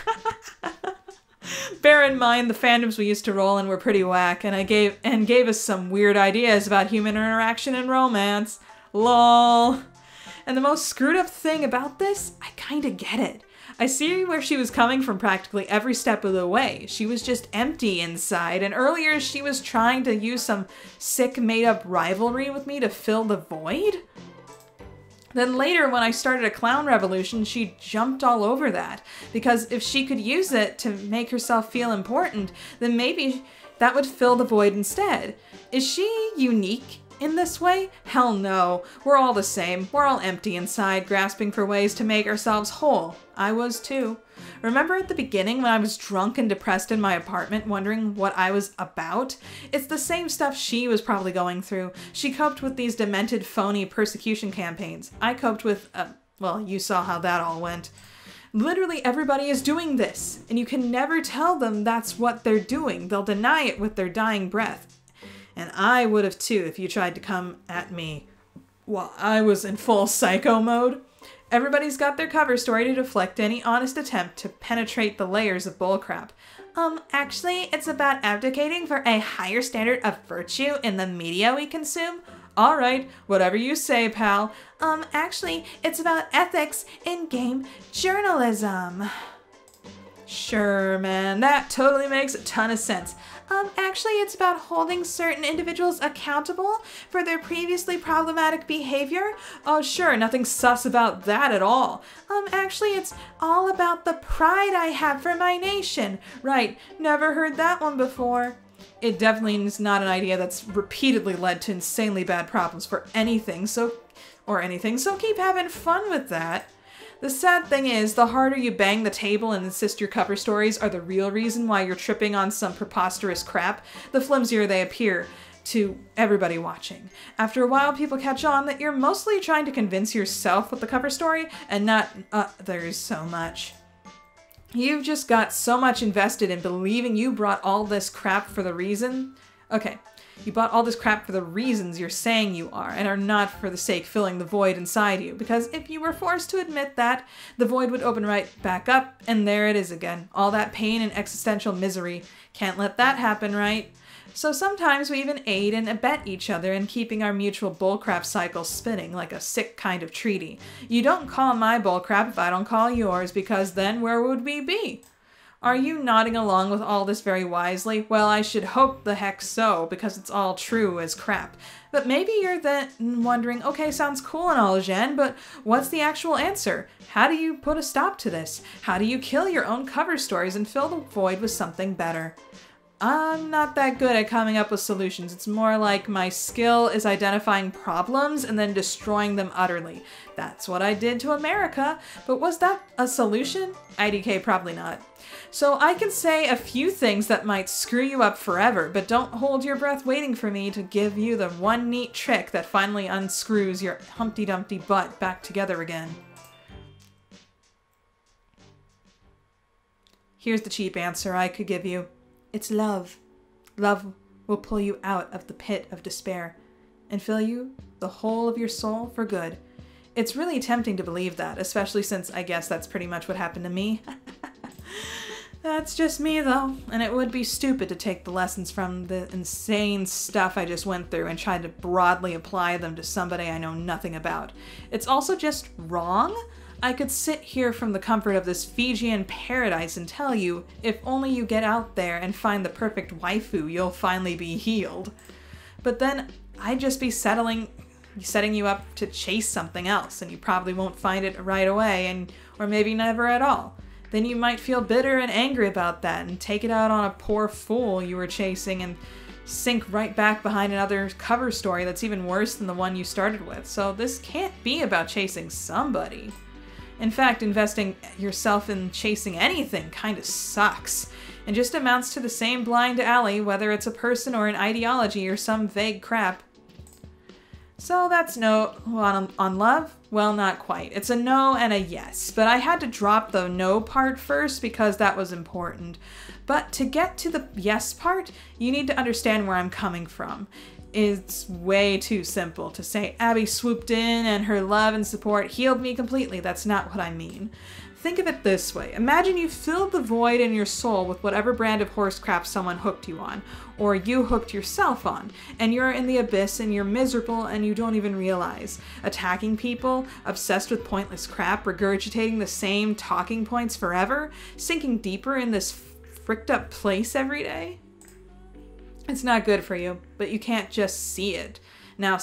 Bear in mind the fandoms we used to roll in were pretty whack and gave us some weird ideas about human interaction and romance. Lol. And the most screwed up thing about this, I kinda get it. I see where she was coming from practically every step of the way. She was just empty inside, and earlier she was trying to use some sick made-up rivalry with me to fill the void? Then later, when I started a clown revolution, she jumped all over that, because if she could use it to make herself feel important, then maybe that would fill the void instead. Is she unique in this way? Hell no. We're all the same. We're all empty inside, grasping for ways to make ourselves whole. I was too. Remember at the beginning when I was drunk and depressed in my apartment, wondering what I was about? It's the same stuff she was probably going through. She coped with these demented, phony persecution campaigns. I coped with, well, you saw how that all went. Literally everybody is doing this, and you can never tell them that's what they're doing. They'll deny it with their dying breath. And I would have too if you tried to come at me while I was in full psycho mode. Everybody's got their cover story to deflect any honest attempt to penetrate the layers of bullcrap. Actually, it's about abdicating for a higher standard of virtue in the media we consume. Alright, whatever you say, pal. Actually, it's about ethics in game journalism. Sure, man, that totally makes a ton of sense. Actually, it's about holding certain individuals accountable for their previously problematic behavior. Oh, sure, nothing sus about that at all. Actually, it's all about the pride I have for my nation. Right, never heard that one before. It definitely is not an idea that's repeatedly led to insanely bad problems for anything, so keep having fun with that. The sad thing is, the harder you bang the table and insist your cover stories are the real reason why you're tripping on some preposterous crap, the flimsier they appear to everybody watching. After a while, people catch on that you're mostly trying to convince yourself with the cover story and not others so much. You've just got so much invested in believing you brought all this crap for the reason. Okay. You bought all this crap for the reasons you're saying you are, and are not for the sake filling the void inside you, because if you were forced to admit that, the void would open right back up, and there it is again. All that pain and existential misery. Can't let that happen, right? So sometimes we even aid and abet each other in keeping our mutual bullcrap cycle spinning like a sick kind of treaty. You don't call my bullcrap if I don't call yours, because then where would we be? Are you nodding along with all this very wisely? Well, I should hope the heck so, because it's all true as crap. But maybe you're then wondering, okay, sounds cool and all, Jen, but what's the actual answer? How do you put a stop to this? How do you kill your own cover stories and fill the void with something better? I'm not that good at coming up with solutions. It's more like my skill is identifying problems and then destroying them utterly. That's what I did to America, but was that a solution? IDK, probably not. So I can say a few things that might screw you up forever, but don't hold your breath waiting for me to give you the one neat trick that finally unscrews your Humpty Dumpty butt back together again. Here's the cheap answer I could give you. It's love. Love will pull you out of the pit of despair and fill you the whole of your soul for good. It's really tempting to believe that, especially since I guess that's pretty much what happened to me. That's just me though, and it would be stupid to take the lessons from the insane stuff I just went through and try to broadly apply them to somebody I know nothing about. It's also just wrong. I could sit here from the comfort of this Fijian paradise and tell you, if only you get out there and find the perfect waifu, you'll finally be healed. But then I'd just be setting you up to chase something else, and you probably won't find it right away, or maybe never at all. Then you might feel bitter and angry about that and take it out on a poor fool you were chasing and sink right back behind another cover story that's even worse than the one you started with. So this can't be about chasing somebody. In fact, investing yourself in chasing anything kind of sucks and just amounts to the same blind alley, whether it's a person or an ideology or some vague crap. So that's no on love? Well, not quite. It's a no and a yes, but I had to drop the no part first because that was important. But to get to the yes part, you need to understand where I'm coming from. It's way too simple to say Abby swooped in and her love and support healed me completely. That's not what I mean. Think of it this way. Imagine you filled the void in your soul with whatever brand of horse crap someone hooked you on, or you hooked yourself on, and you're in the abyss and you're miserable and you don't even realize. Attacking people, obsessed with pointless crap, regurgitating the same talking points forever, sinking deeper in this fricked up place every day. It's not good for you, but you can't just see it. Now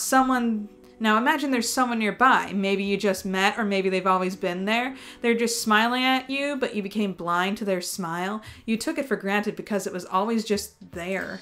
imagine there's someone nearby. Maybe you just met, or maybe they've always been there. They're just smiling at you, but you became blind to their smile. You took it for granted because it was always just there.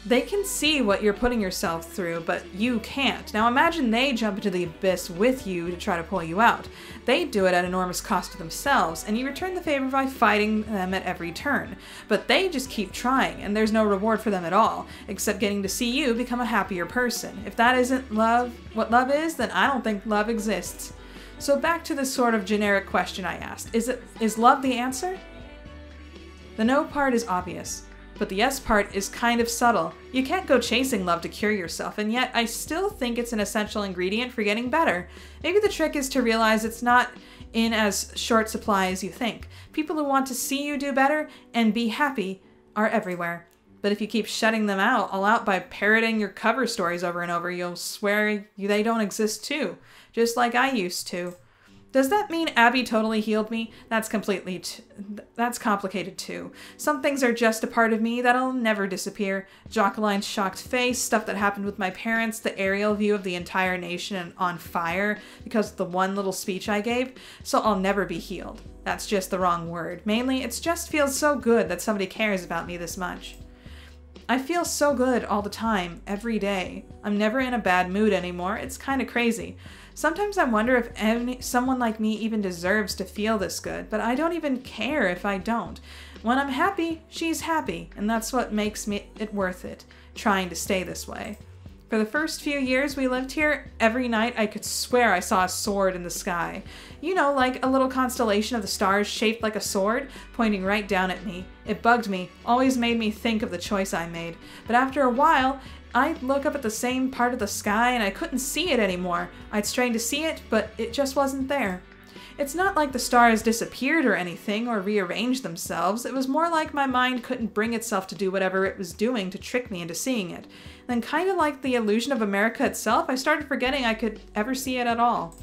They can see what you're putting yourself through, but you can't. Now imagine they jump into the abyss with you to try to pull you out. They do it at enormous cost to themselves, and you return the favor by fighting them at every turn. But they just keep trying, and there's no reward for them at all, except getting to see you become a happier person. If that isn't love, what love is, then I don't think love exists. So back to this sort of generic question I asked. Is love the answer? The no part is obvious. But the yes part is kind of subtle. You can't go chasing love to cure yourself, and yet I still think it's an essential ingredient for getting better. Maybe the trick is to realize it's not in as short supply as you think. People who want to see you do better and be happy are everywhere. But if you keep shutting them all out by parroting your cover stories over and over, you'll swear they don't exist too, just like I used to. Does that mean Abby totally healed me? That's complicated too. Some things are just a part of me that'll never disappear. Joceline's shocked face, stuff that happened with my parents, the aerial view of the entire nation on fire because of the one little speech I gave. So I'll never be healed. That's just the wrong word. Mainly, it just feels so good that somebody cares about me this much. I feel so good all the time, every day. I'm never in a bad mood anymore. It's kind of crazy. Sometimes I wonder if someone like me even deserves to feel this good, but I don't even care if I don't. When I'm happy, she's happy, and that's what makes it worth it, trying to stay this way. For the first few years we lived here, every night I could swear I saw a sword in the sky. You know, like a little constellation of the stars shaped like a sword, pointing right down at me. It bugged me, always made me think of the choice I made. But after a while, I'd look up at the same part of the sky and I couldn't see it anymore. I'd strain to see it, but it just wasn't there. It's not like the stars disappeared or anything, or rearranged themselves. It was more like my mind couldn't bring itself to do whatever it was doing to trick me into seeing it. Then, kind of like the illusion of America itself, I started forgetting I could ever see it at all.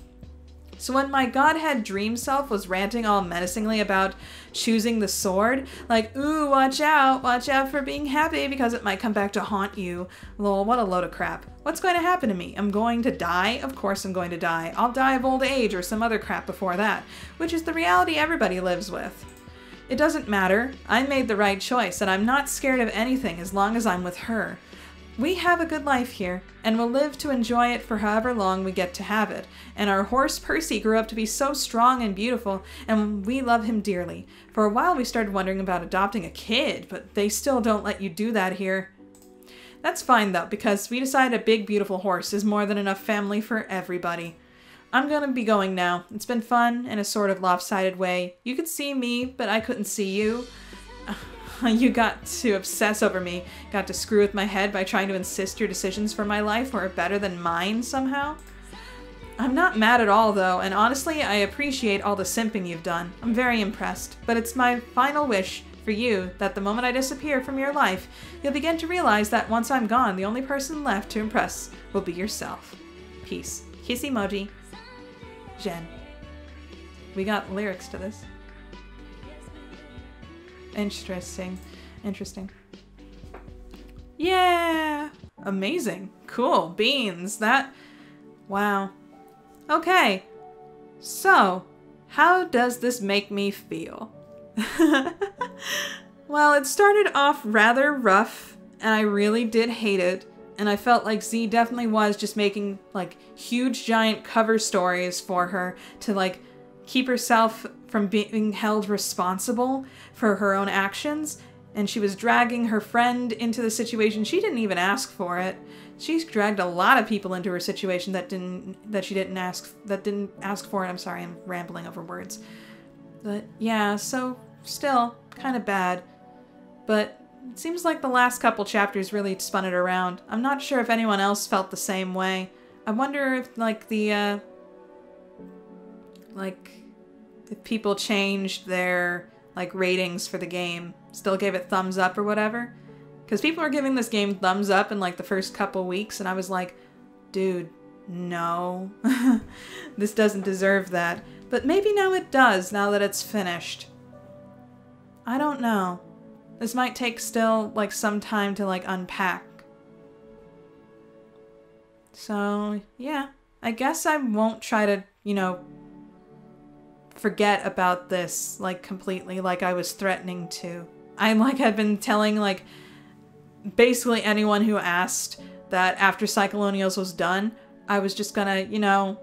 So when my godhead dream self was ranting all menacingly about choosing the sword, like, ooh, watch out for being happy because it might come back to haunt you. Lol, what a load of crap. What's going to happen to me? I'm going to die? Of course I'm going to die. I'll die of old age or some other crap before that, which is the reality everybody lives with. It doesn't matter. I made the right choice, and I'm not scared of anything as long as I'm with her. We have a good life here, and we'll live to enjoy it for however long we get to have it. And our horse Percy grew up to be so strong and beautiful, and we love him dearly. For a while we started wondering about adopting a kid, but they still don't let you do that here. That's fine though, because we decided a big beautiful horse is more than enough family for everybody. I'm gonna be going now. It's been fun in a sort of lopsided way. You could see me, but I couldn't see you. You got to obsess over me, got to screw with my head by trying to insist your decisions for my life were better than mine somehow. I'm not mad at all though, and honestly, I appreciate all the simping you've done. I'm very impressed. But it's my final wish for you that the moment I disappear from your life, you'll begin to realize that once I'm gone, the only person left to impress will be yourself. Peace. Kiss emoji. Jen. We got lyrics to this. Interesting. Interesting. Yeah! Amazing. Cool. Beans. That... Wow. Okay. So, how does this make me feel? Well, it started off rather rough, and I really did hate it. And I felt like Z definitely was just making, like, huge giant cover stories for her to, like, keep herself from being held responsible for her own actions. And she was dragging her friend into the situation. She didn't even ask for it. She's dragged a lot of people into her situation that didn't ask for it. I'm sorry, I'm rambling over words. But yeah, so still kind of bad. But it seems like the last couple chapters really spun it around. I'm not sure if anyone else felt the same way. I wonder if, like, if people changed their, like, ratings for the game. Still gave it thumbs up or whatever. Because people were giving this game thumbs up in, like, the first couple weeks, and I was like, dude, no. This doesn't deserve that. But maybe now it does, now that it's finished. I don't know. This might take still, like, some time to, like, unpack. So, yeah. I guess I won't try to, you know, forget about this, like, completely, like I was threatening to. I, like, had been telling, like, basically anyone who asked that after Psycholonials was done, I was just gonna, you know,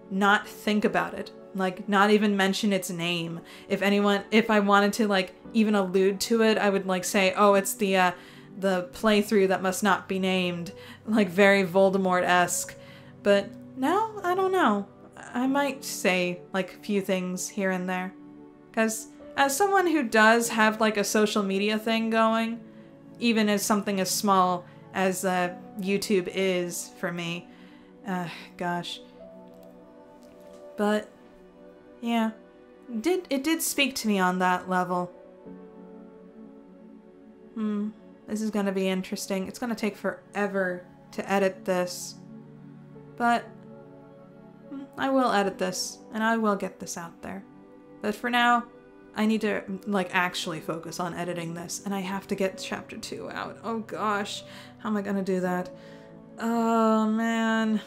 not think about it. Like, not even mention its name. If I wanted to, like, even allude to it, I would, like, say, oh, it's the playthrough that must not be named. Like, very Voldemort-esque. But now, I don't know. I might say, like, a few things here and there. Because as someone who does have, like, a social media thing going, even as something as small as YouTube is for me, gosh. But... yeah, it did speak to me on that level. This is gonna be interesting. It's gonna take forever to edit this. But I will edit this, and I will get this out there. But for now, I need to, like, actually focus on editing this, and I have to get chapter 2 out. Oh gosh, how am I gonna do that? Oh man,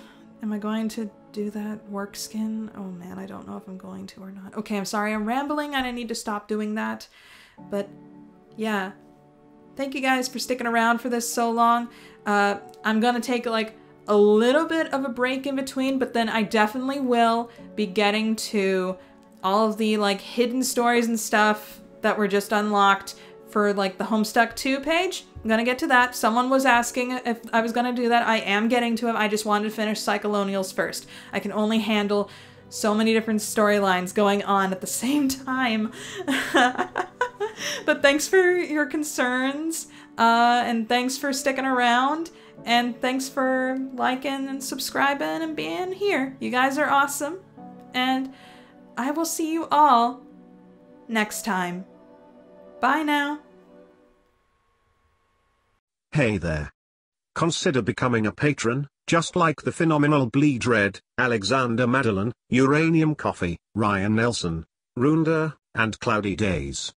am I going to do that work skin? Oh man, I don't know if I'm going to or not. Okay, I'm sorry, I'm rambling and I need to stop doing that. But yeah, thank you guys for sticking around for this so long. I'm gonna take, like, a little bit of a break in between, but then I definitely will be getting to all of the, like, hidden stories and stuff that were just unlocked for, like, the Homestuck 2 page. I'm gonna get to that. Someone was asking if I was gonna do that. I am getting to it. I just wanted to finish Psycholonials first. I can only handle so many different storylines going on at the same time. But thanks for your concerns, and thanks for sticking around, and thanks for liking and subscribing and being here. You guys are awesome, and I will see you all next time. Bye now. Hey there. Consider becoming a patron, just like the phenomenal Bleed Red, Alexander Madeline, Uranium Coffee, Ryan Nelson, Runda, and Cloudy Days.